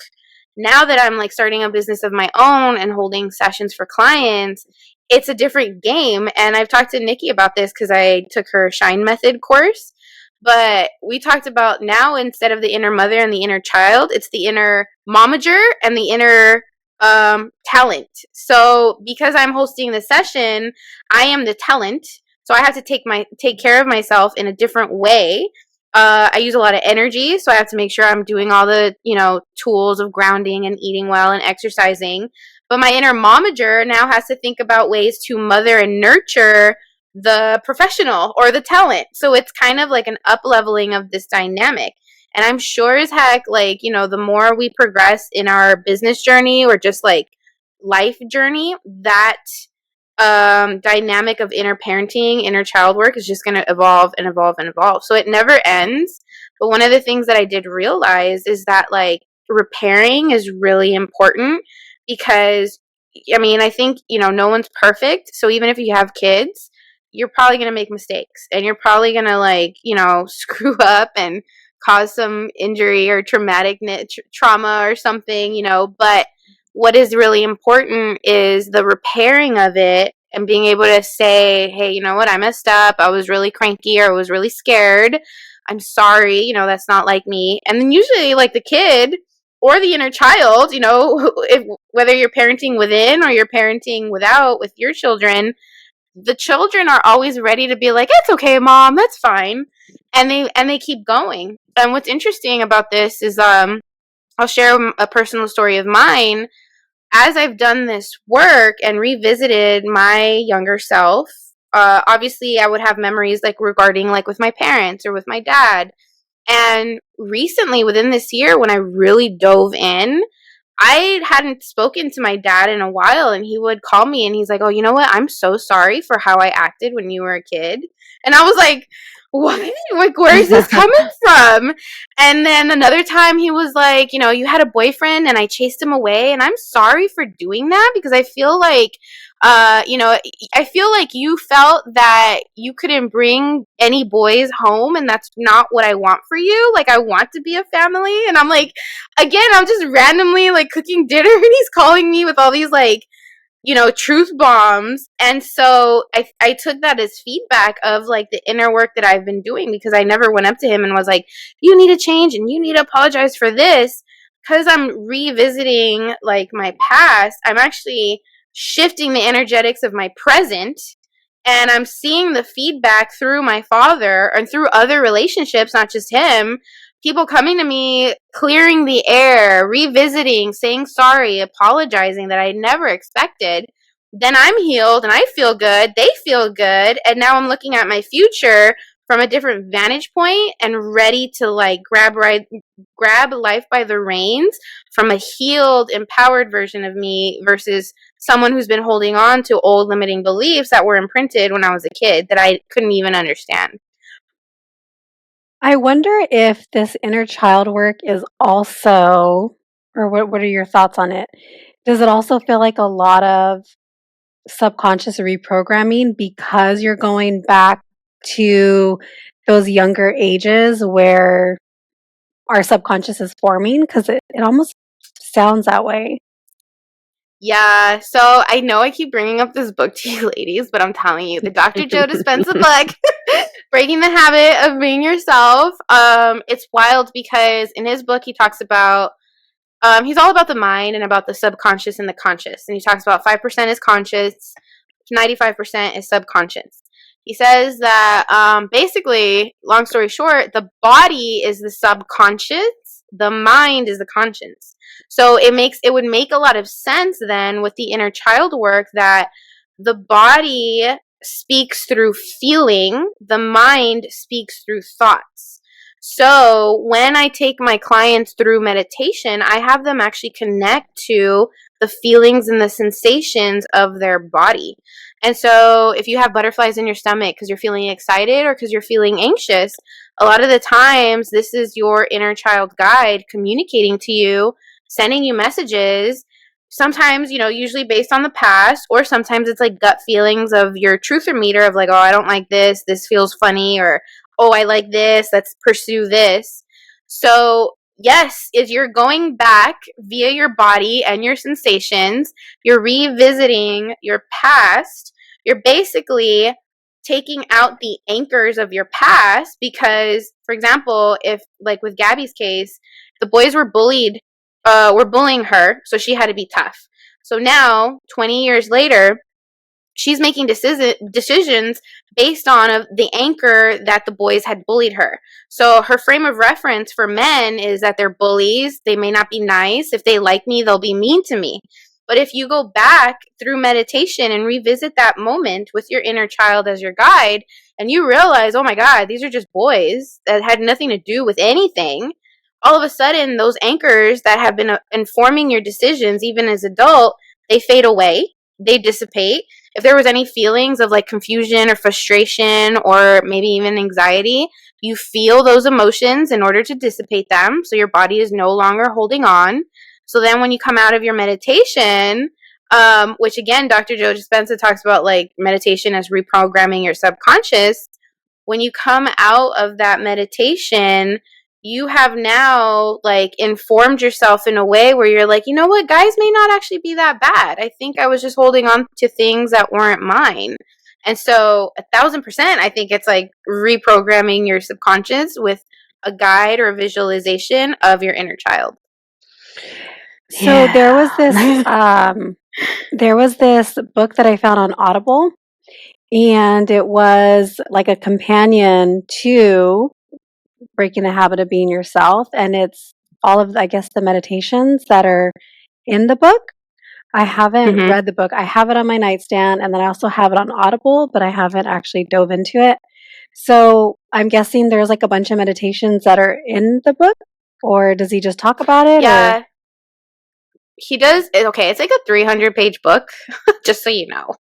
Now that I'm like starting a business of my own and holding sessions for clients, it's a different game. And I've talked to Nikki about this because I took her Shine Method course. But we talked about now, instead of the inner mother and the inner child, it's the inner momager and the inner talent. So because I'm hosting the session, I am the talent. So I have to take care of myself in a different way. I use a lot of energy, so I have to make sure I'm doing all the, tools of grounding and eating well and exercising. But my inner momager now has to think about ways to mother and nurture the professional or the talent. So it's kind of like an up leveling of this dynamic. And I'm sure as heck, like, the more we progress in our business journey or just like life journey, that dynamic of inner parenting, inner child work is just going to evolve and evolve and evolve. So it never ends. But one of the things that I did realize is that like repairing is really important, because I think, no one's perfect. So even if you have kids, you're probably going to make mistakes, and you're probably going to like, screw up and cause some injury or traumatic trauma or something, but what is really important is the repairing of it and being able to say, hey, you know what, I messed up. I was really cranky, or I was really scared. I'm sorry, that's not like me. And then usually like the kid or the inner child, whether you're parenting within or you're parenting without with your children, the children are always ready to be like, it's okay, mom, that's fine. And they keep going. And what's interesting about this is I'll share a personal story of mine. As I've done this work and revisited my younger self, obviously I would have memories like regarding like with my parents or with my dad. And recently, within this year, when I really dove in, I hadn't spoken to my dad in a while, and he would call me and he's like, oh, you know what? I'm so sorry for how I acted when you were a kid. And I was like, what? Like, where is this coming from? And then another time he was like, you had a boyfriend and I chased him away, and I'm sorry for doing that, because I feel like, I feel like you felt that you couldn't bring any boys home, and that's not what I want for you. Like, I want to be a family. And I'm like, again, I'm just randomly like cooking dinner and he's calling me with all these like, truth bombs. And so I took that as feedback of like the inner work that I've been doing, because I never went up to him and was like, you need to change and you need to apologize for this. Because I'm revisiting like my past, I'm actually shifting the energetics of my present, and I'm seeing the feedback through my father and through other relationships, not just him. People coming to me, clearing the air, revisiting, saying sorry, apologizing, that I never expected. Then I'm healed and I feel good. They feel good. And now I'm looking at my future from a different vantage point and ready to like grab life by the reins from a healed, empowered version of me versus someone who's been holding on to old limiting beliefs that were imprinted when I was a kid that I couldn't even understand. I wonder if this inner child work is also, or what are your thoughts on it? Does it also feel like a lot of subconscious reprogramming, because you're going back to those younger ages where our subconscious is forming? Because it almost sounds that way. Yeah, so I know I keep bringing up this book to you ladies, but I'm telling you, the Dr. Joe Dispenza book, Breaking the Habit of Being Yourself, it's wild, because in his book he talks about, he's all about the mind and about the subconscious and the conscious. And he talks about 5% is conscious, 95% is subconscious. He says that basically, long story short, the body is the subconscious, the mind is the conscience. So it would make a lot of sense then with the inner child work that the body speaks through feeling, the mind speaks through thoughts. So when I take my clients through meditation, I have them actually connect to the feelings and the sensations of their body. And so if you have butterflies in your stomach because you're feeling excited or because you're feeling anxious, a lot of the times this is your inner child guide communicating to you, sending you messages sometimes, usually based on the past, or sometimes it's like gut feelings of your truther meter of like, oh, I don't like this feels funny, or oh, I like this, let's pursue this. So yes, as you're going back via your body and your sensations, you're revisiting your past, you're basically taking out the anchors of your past, because, for example, if like with Gabby's case, the boys were bullying her, so she had to be tough. So now, 20 years later, she's making decisions based on of the anchor that the boys had bullied her. So her frame of reference for men is that they're bullies. They may not be nice. If they like me, they'll be mean to me. But if you go back through meditation and revisit that moment with your inner child as your guide, and you realize, oh my God, these are just boys that had nothing to do with anything, all of a sudden, those anchors that have been informing your decisions, even as adult, they fade away, they dissipate. If there was any feelings of like confusion or frustration or maybe even anxiety, you feel those emotions in order to dissipate them. So your body is no longer holding on. So then when you come out of your meditation, which again, Dr. Joe Dispenza talks about like meditation as reprogramming your subconscious. When you come out of that meditation, you have now like informed yourself in a way where you're like, you know what, guys may not actually be that bad. I think I was just holding on to things that weren't mine. And so 1,000%, I think it's like reprogramming your subconscious with a guide or a visualization of your inner child. So there was this book that I found on Audible, and it was like a companion to Breaking the Habit of Being Yourself, and it's all of, I guess, the meditations that are in the book. I haven't read the book. I have it on my nightstand, and then I also have it on Audible, but I haven't actually dove into it. So I'm guessing there's like a bunch of meditations that are in the book, or does he just talk about it? Yeah. He does. Okay, it's like a 300-page book, just so you know.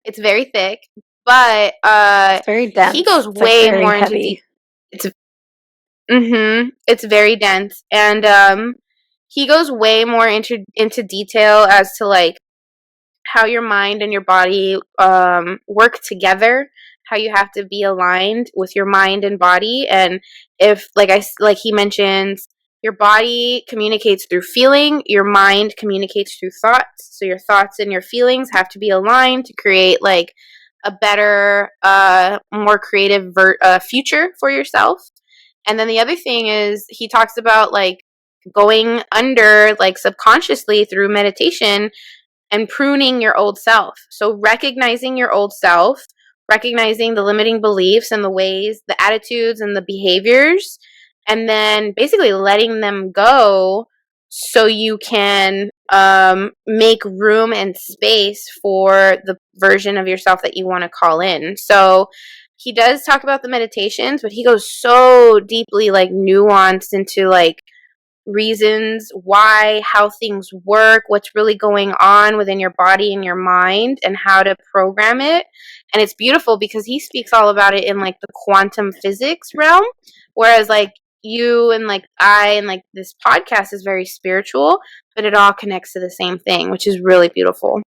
It's very thick, but it's very dense. He goes it's way like more heavy. It's very dense, and he goes way more into detail as to like how your mind and your body work together, how you have to be aligned with your mind and body, and if like he mentions, your body communicates through feeling, your mind communicates through thoughts. So your thoughts and your feelings have to be aligned to create like a better, more creative future for yourself. And then the other thing is he talks about like going under like subconsciously through meditation and pruning your old self. So recognizing your old self, recognizing the limiting beliefs and the ways, the attitudes and the behaviors, and then basically letting them go so you can make room and space for the version of yourself that you want to call in. So he does talk about the meditations, but he goes so deeply like nuanced into like reasons why, how things work, what's really going on within your body and your mind, and how to program it. And it's beautiful because he speaks all about it in like the quantum physics realm, whereas like you and like I and like this podcast is very spiritual, but it all connects to the same thing, which is really beautiful.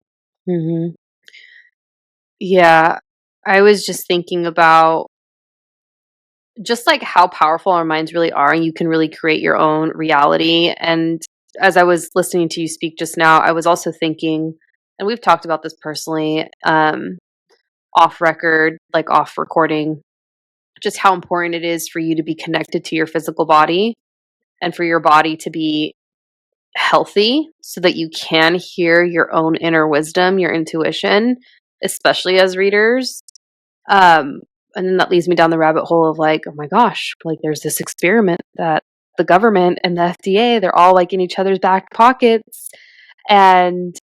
Yeah, I was just thinking about just like how powerful our minds really are, and you can really create your own reality. And as I was listening to you speak just now, I was also thinking, and we've talked about this personally, off record, like off recording, just how important it is for you to be connected to your physical body and for your body to be healthy so that you can hear your own inner wisdom, your intuition, especially as readers. And then that leads me down the rabbit hole of like, oh my gosh, like there's this experiment that the government and the FDA, they're all like in each other's back pockets. And,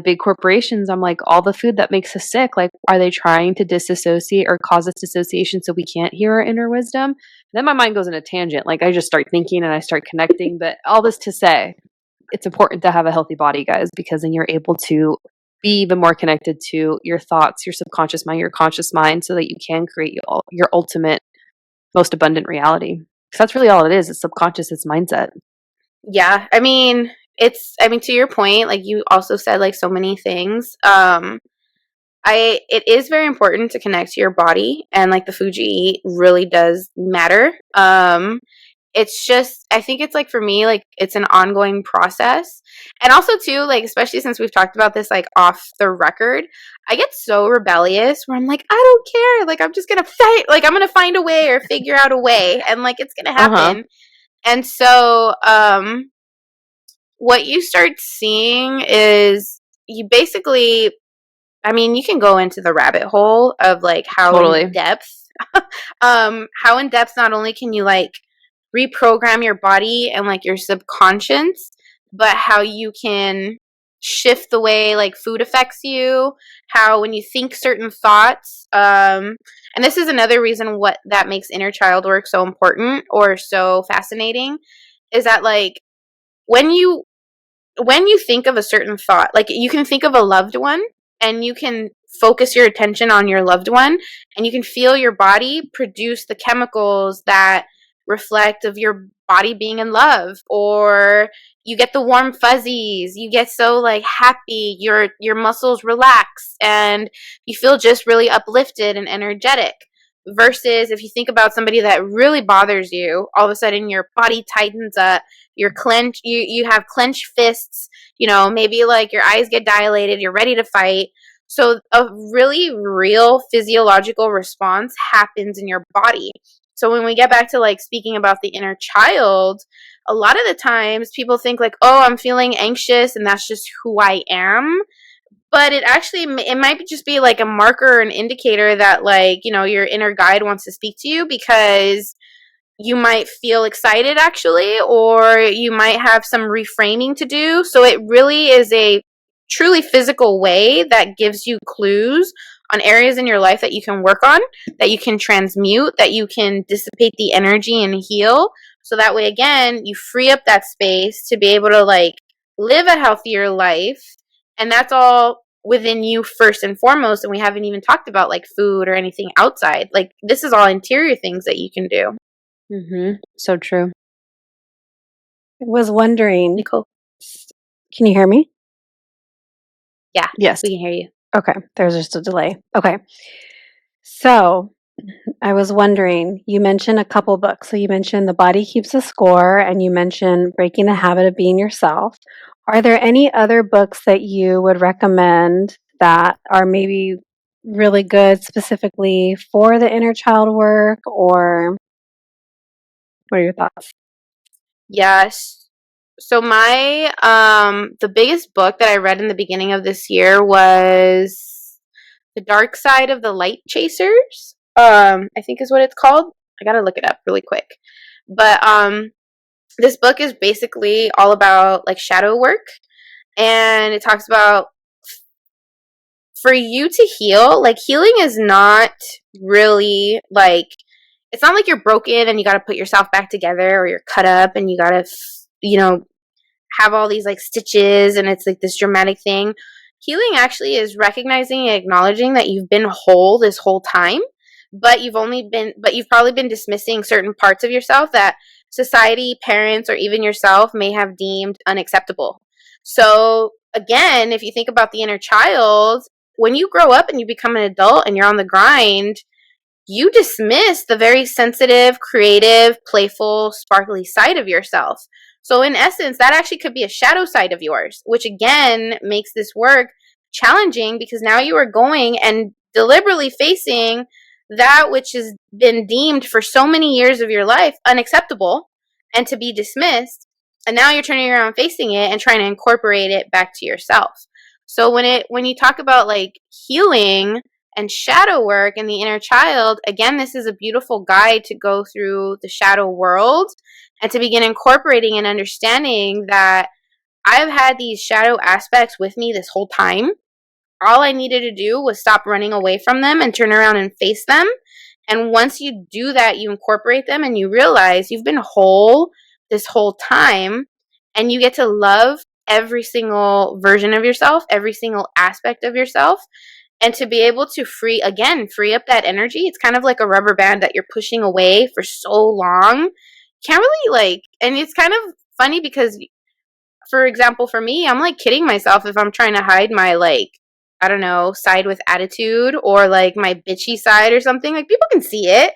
big corporations, I'm like, all the food that makes us sick, like, are they trying to disassociate or cause us dissociation so we can't hear our inner wisdom? And then my mind goes in a tangent. Like I just start thinking and I start connecting. But all this to say, it's important to have a healthy body, guys, because then you're able to be even more connected to your thoughts, your subconscious mind, your conscious mind, so that you can create your ultimate, most abundant reality. Because that's really all it is. It's subconscious, it's mindset. Yeah. I mean, I mean, to your point, like you also said, like so many things. It is very important to connect to your body, and like the food you eat really does matter. It's just, I think it's like for me, like it's an ongoing process. And also too, like, especially since we've talked about this like off the record, I get so rebellious where I'm like, I don't care. Like, I'm just going to fight. Like, I'm going to find a way or figure out a way. And like, it's going to happen. And so, what you start seeing is you basically, I mean, you can go into the rabbit hole of like how in depth, not only can you like reprogram your body and like your subconscious, but how you can shift the way like food affects you, how when you think certain thoughts, and this is another reason what that makes inner child work so important or so fascinating, is that like when you think of a certain thought, like you can think of a loved one and you can focus your attention on your loved one and you can feel your body produce the chemicals that reflect of your body being in love, or you get the warm fuzzies, you get so like happy, your muscles relax and you feel just really uplifted and energetic. Versus if you think about somebody that really bothers you, all of a sudden your body tightens up, you have clenched fists, you know, maybe like your eyes get dilated, you're ready to fight. So a really real physiological response happens in your body. So when we get back to like speaking about the inner child, a lot of the times people think like, oh, I'm feeling anxious and that's just who I am. But it might just be like a marker or an indicator that like, you know, your inner guide wants to speak to you, because you might feel excited actually, or you might have some reframing to do. So it really is a truly physical way that gives you clues on areas in your life that you can work on, that you can transmute, that you can dissipate the energy and heal. So that way, again, you free up that space to be able to like live a healthier life. And that's all within you first and foremost. And we haven't even talked about like food or anything outside. Like this is all interior things that you can do. So true. I was wondering, Nichole, can you hear me? Yeah. Yes. We can hear you. Okay. There's just a delay. Okay. So I was wondering, you mentioned a couple books. So you mentioned The Body Keeps a Score and you mentioned Breaking the Habit of Being Yourself. Are there any other books that you would recommend that are maybe really good specifically for the inner child work, or what are your thoughts? Yes. So my the biggest book that I read in the beginning of this year was The Dark Side of the Light Chasers. I think is what it's called. I got to look it up really quick. But this book is basically all about like shadow work, and it talks about for you to heal, like healing is not really like, it's not like you're broken and you got to put yourself back together, or you're cut up and you got to, you know, have all these like stitches and it's like this dramatic thing. Healing actually is recognizing and acknowledging that you've been whole this whole time, but you've probably been dismissing certain parts of yourself that society, parents, or even yourself may have deemed unacceptable. So again, if you think about the inner child, when you grow up and you become an adult and you're on the grind, you dismiss the very sensitive, creative, playful, sparkly side of yourself. So in essence, that actually could be a shadow side of yours, which again makes this work challenging, because now you are going and deliberately facing that which has been deemed for so many years of your life unacceptable and to be dismissed. And now you're turning around facing it and trying to incorporate it back to yourself. So when you talk about like healing and shadow work and the inner child, again, this is a beautiful guide to go through the shadow world and to begin incorporating and understanding that I've had these shadow aspects with me this whole time. All I needed to do was stop running away from them and turn around and face them. And once you do that, you incorporate them and you realize you've been whole this whole time, and you get to love every single version of yourself, every single aspect of yourself. And to be able to free up that energy. It's kind of like a rubber band that you're pushing away for so long. Can't really like, and it's kind of funny because for example, for me, I'm like kidding myself if I'm trying to hide my like, I don't know, side with attitude or like my bitchy side or something. Like people can see it.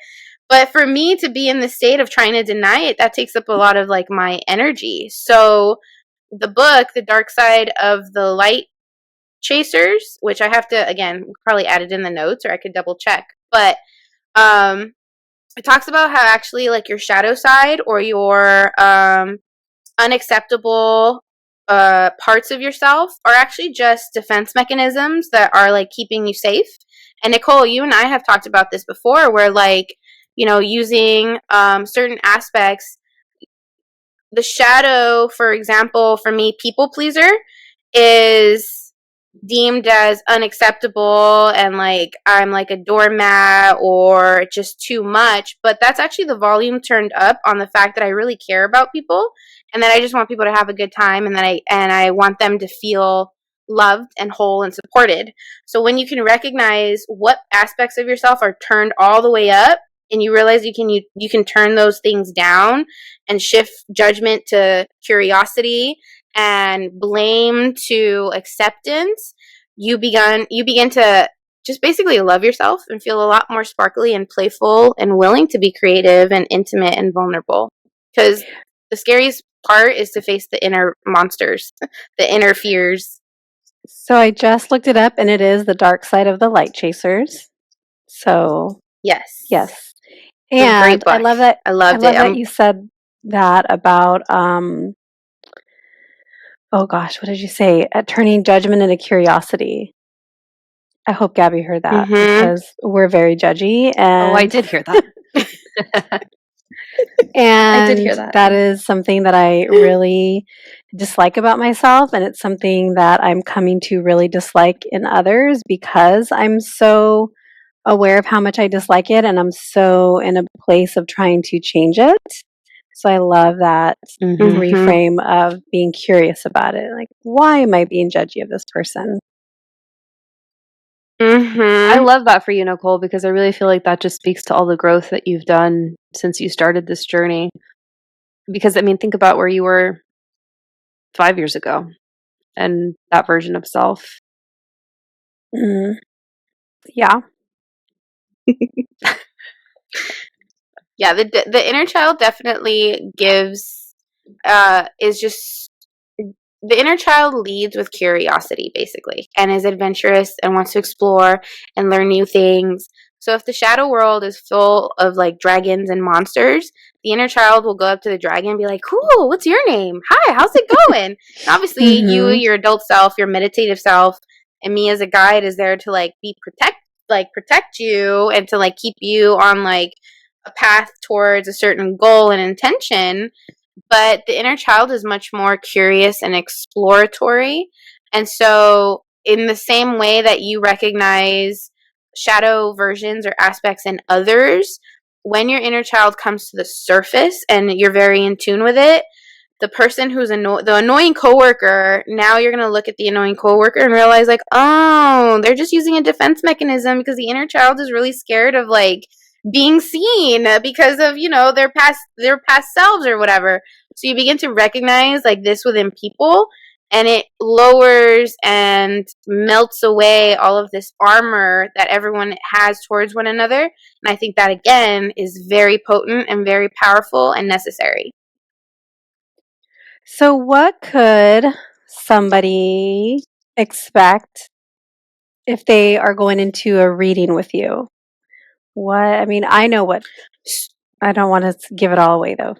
But for me to be in the state of trying to deny it, that takes up a lot of like my energy. So the book, The Dark Side of the Light Chasers, which I have to, again, probably add it in the notes or I could double check. But it talks about how actually like your shadow side or your unacceptable parts of yourself are actually just defense mechanisms that are like keeping you safe. And Nichole, you and I have talked about this before where like, you know, using certain aspects, the shadow, for example, for me, people pleaser is deemed as unacceptable and like I'm like a doormat or just too much, but that's actually the volume turned up on the fact that I really care about people and that I just want people to have a good time and that I want them to feel loved and whole and supported. So when you can recognize what aspects of yourself are turned all the way up and you realize you can turn those things down and shift judgment to curiosity and blame to acceptance, you begin to just basically love yourself and feel a lot more sparkly and playful and willing to be creative and intimate and vulnerable. Because the scariest part is to face the inner monsters, the inner fears. So I just looked it up, and it is The Dark Side of the Light Chasers. So Yes. And a great book. I love that. I loved love it. that you said that about oh gosh, what did you say? Turning judgment into curiosity. I hope Gabby heard that because we're very judgy. And I did hear that. And I did hear that. That is something that I really dislike about myself. And it's something that I'm coming to really dislike in others because I'm so aware of how much I dislike it. And I'm so in a place of trying to change it. So I love that reframe of being curious about it. Like, why am I being judgy of this person? I love that for you, Nichole, because I really feel like that just speaks to all the growth that you've done since you started this journey. Because, I mean, think about where you were 5 years ago and that version of self. Yeah. Yeah, the inner child definitely gives is just the inner child leads with curiosity basically and is adventurous and wants to explore and learn new things. So if the shadow world is full of like dragons and monsters, the inner child will go up to the dragon and be like, "Cool, what's your name? Hi, how's it going?" And obviously you, your adult self, your meditative self, and me as a guide is there to like protect you and to like keep you on like a path towards a certain goal and intention. But the inner child is much more curious and exploratory. And so in the same way that you recognize shadow versions or aspects in others, when your inner child comes to the surface and you're very in tune with it, the person who's the annoying coworker, now you're going to look at the annoying coworker and realize like, oh, they're just using a defense mechanism because the inner child is really scared of like being seen because of, you know, their past selves or whatever. So you begin to recognize like this within people, and it lowers and melts away all of this armor that everyone has towards one another. And I think that again is very potent and very powerful and necessary. So what could somebody expect if they are going into a reading with you? I mean, I know what. I don't want to give it all away, though.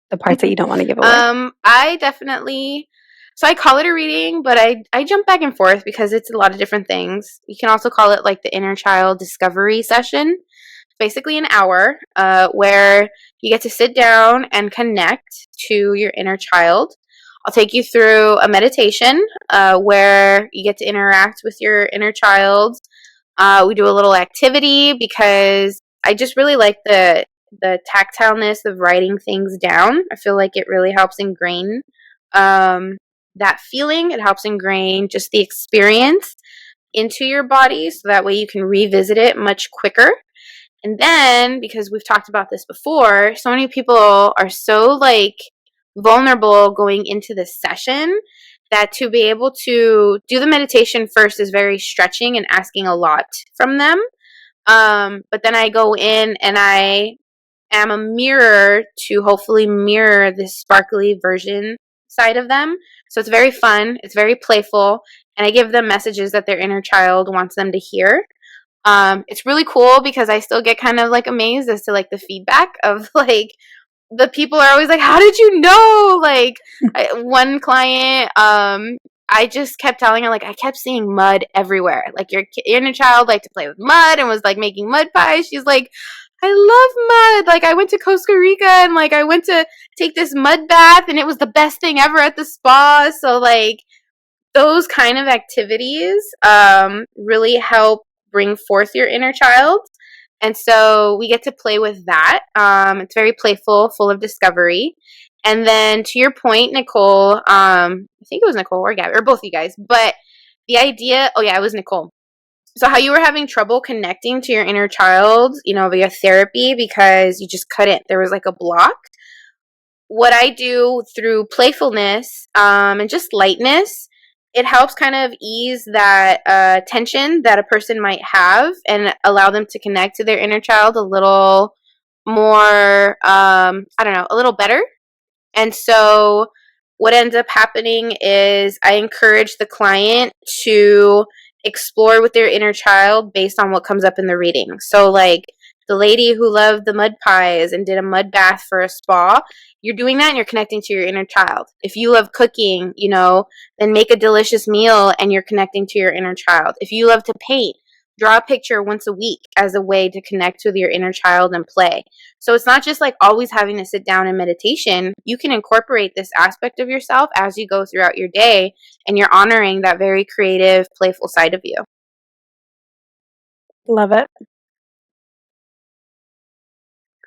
The parts that you don't want to give away. I definitely. So I call it a reading, but I jump back and forth because it's a lot of different things. You can also call it like the inner child discovery session. Basically an hour where you get to sit down and connect to your inner child. I'll take you through a meditation where you get to interact with your inner child. We do a little activity because I just really like the tactileness of writing things down. I feel like it really helps ingrain that feeling. It helps ingrain just the experience into your body so that way you can revisit it much quicker. And then, because we've talked about this before, so many people are so like vulnerable going into the session, that to be able to do the meditation first is very stretching and asking a lot from them. But then I go in and I am a mirror to hopefully mirror this sparkly version side of them. So it's very fun. It's very playful. And I give them messages that their inner child wants them to hear. It's really cool because I still get kind of like amazed as to like the feedback of like, the people are always like, how did you know? Like one client, I just kept telling her, like, I kept seeing mud everywhere. Like, your inner child liked to play with mud and was like making mud pies. She's like, I love mud. Like, I went to Costa Rica and like I went to take this mud bath and it was the best thing ever at the spa. So like those kind of activities really help bring forth your inner child. And so we get to play with that. It's very playful, full of discovery. And then to your point, Nichole, I think it was Nichole or Gabby, or both of you guys, but the idea, oh yeah, it was Nichole. So how you were having trouble connecting to your inner child, via therapy because you just couldn't, there was like a block. What I do through playfulness and just lightness, it helps kind of ease that tension that a person might have and allow them to connect to their inner child a little more, a little better. And so what ends up happening is I encourage the client to explore with their inner child based on what comes up in the reading. So like the lady who loved the mud pies and did a mud bath for a spa, you're doing that and you're connecting to your inner child. If you love cooking, then make a delicious meal and you're connecting to your inner child. If you love to paint, draw a picture once a week as a way to connect with your inner child and play. So it's not just like always having to sit down in meditation. You can incorporate this aspect of yourself as you go throughout your day and you're honoring that very creative, playful side of you. Love it.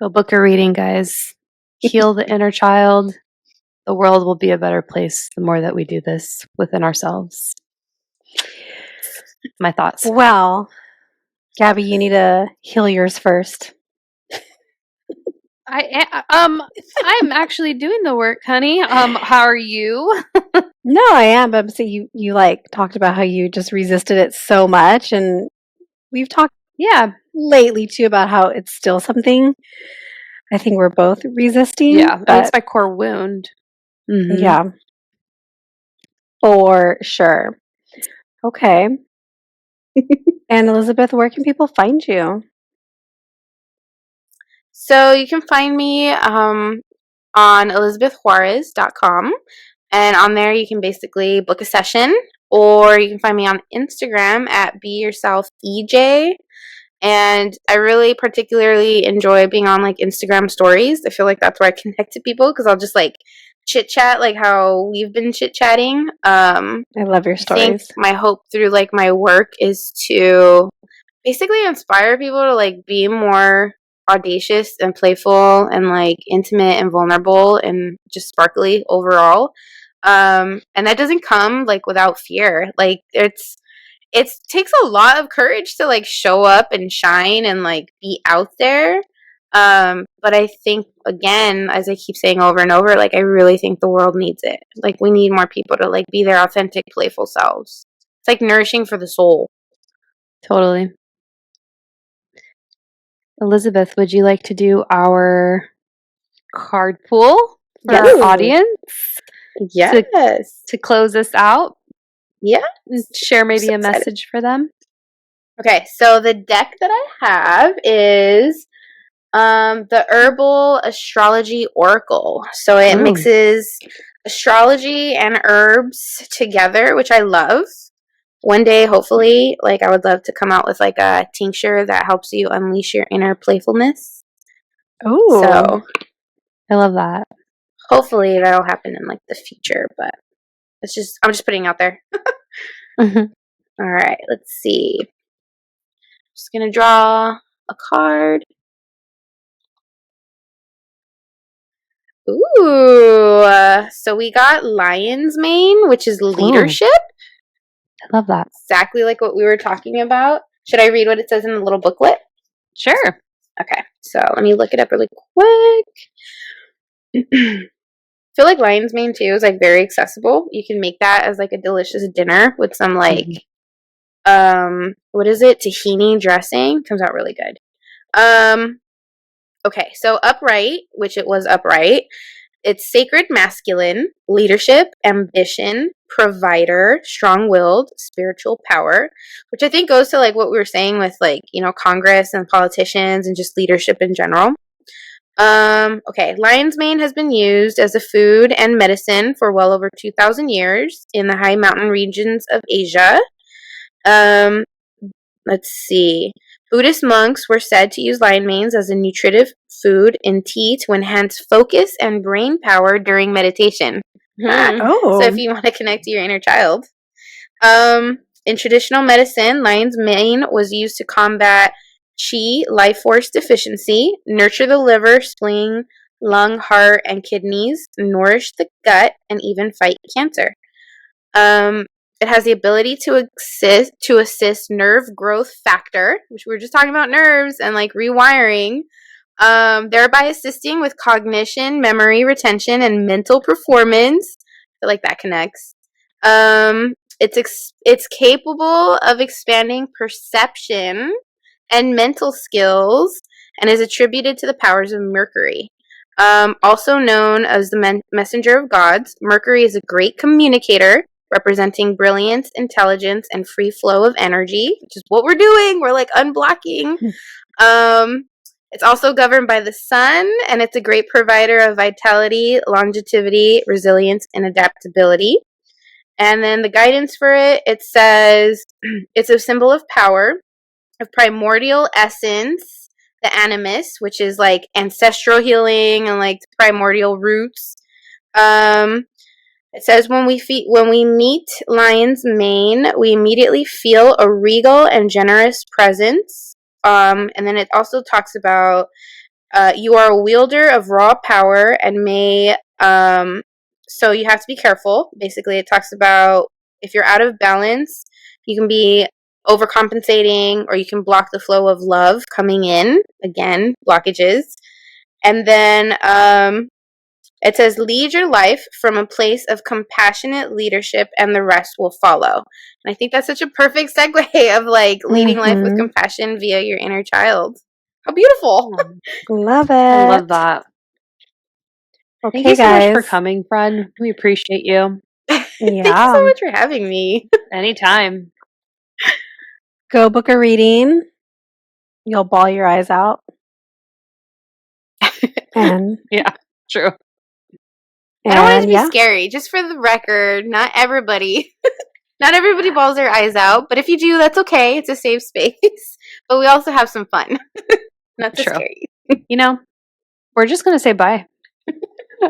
Go book a reading, guys. Heal the inner child. The world will be a better place the more that we do this within ourselves. My thoughts. Well, Gabby, you need to heal yours first. I'm actually doing the work, honey. How are you? No, I am, but so you like talked about how you just resisted it so much, and we've talked lately too about how it's still something I think we're both resisting. Yeah, it's my core wound. Mm-hmm. Yeah, for sure. Okay. And Elizabeth, where can people find you? So you can find me on elizabethjuares.com. And on there, you can basically book a session, or you can find me on Instagram at BeYourselfEJ. And I really particularly enjoy being on like Instagram stories. I feel like that's where I connect to people because I'll just like chit chat like how we've been chit chatting. I love your stories. I think my hope through like my work is to basically inspire people to like be more audacious and playful and like intimate and vulnerable and just sparkly overall. And that doesn't come like without fear. Like it takes a lot of courage to like show up and shine and like be out there. But I think again, as I keep saying over and over, like I really think the world needs it. Like we need more people to like be their authentic, playful selves. It's like nourishing for the soul. Totally. Elizabeth, would you like to do our card pool for our audience? Yes. To close us out? Yeah. Share maybe a message for them? Okay, so the deck that I have is the Herbal Astrology Oracle. So it mixes astrology and herbs together, which I love. One day, hopefully, like I would love to come out with like a tincture that helps you unleash your inner playfulness. Oh, so I love that. Hopefully that'll happen in like the future, but I'm just putting it out there. Mm-hmm. All right, let's see. Just gonna draw a card. Ooh, so we got Lion's Mane, which is leadership. I love that. Exactly like what we were talking about. Should I read what it says in the little booklet? Sure. Okay, so let me look it up really quick. feel like lion's mane too is like very accessible. You can make that as like a delicious dinner with some like what is it? Tahini dressing. Comes out really good. Okay, so upright, which it was upright. It's sacred masculine, leadership, ambition, provider, strong-willed, spiritual power, which I think goes to like what we were saying with like, you know, Congress and politicians and just leadership in general. Okay, lion's mane has been used as a food and medicine for well over 2,000 years in the high mountain regions of Asia. Let's see. Buddhist monks were said to use lion manes as a nutritive food in tea to enhance focus and brain power during meditation. So if you want to connect to your inner child. In traditional medicine, lion's mane was used to combat qi, life force deficiency, nurture the liver, spleen, lung, heart, and kidneys, nourish the gut, and even fight cancer. It has the ability to assist nerve growth factor, which we were just talking about nerves and like rewiring, thereby assisting with cognition, memory, retention, and mental performance. I feel like that connects. It's capable of expanding perception and mental skills and is attributed to the powers of Mercury. Also known as the messenger of gods, Mercury is a great communicator, representing brilliance, intelligence, and free flow of energy, which is what we're doing. We're like unblocking. It's also governed by the sun, and it's a great provider of vitality, longevity, resilience, and adaptability. And then the guidance for it, it says it's a symbol of power, of primordial essence, the animus, which is like ancestral healing and like primordial roots. It says when we meet lion's mane, we immediately feel a regal and generous presence. And then it also talks about you are a wielder of raw power and may so you have to be careful. Basically, it talks about if you're out of balance, you can be overcompensating or you can block the flow of love coming in. Again, blockages. And then it says, lead your life from a place of compassionate leadership and the rest will follow. And I think that's such a perfect segue of like leading life with compassion via your inner child. How beautiful. Love it. I love that. Okay, Thank you so guys. much for coming, friend. We appreciate you. Yeah. Thank you so much for having me. Anytime. Go book a reading. You'll bawl your eyes out. And yeah, true. I don't want it to be scary. Just for the record, not everybody bawls their eyes out. But if you do, that's okay. It's a safe space. But we also have some fun. Not so scary. You know, we're just going to say bye.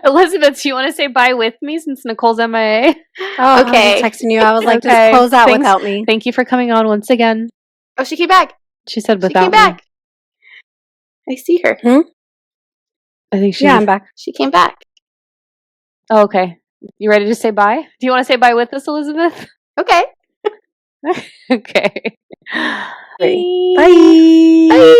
Elizabeth, do you want to say bye with me since Nicole's MIA? Oh, okay. I was texting you. I was like, just close out without me. Thank you for coming on once again. Oh, she came back. She said without me. She came back. I see her. I think I'm back. She came back. Oh, okay. You ready to say bye? Do you want to say bye with us, Elizabeth? Okay. Okay. Bye. Bye.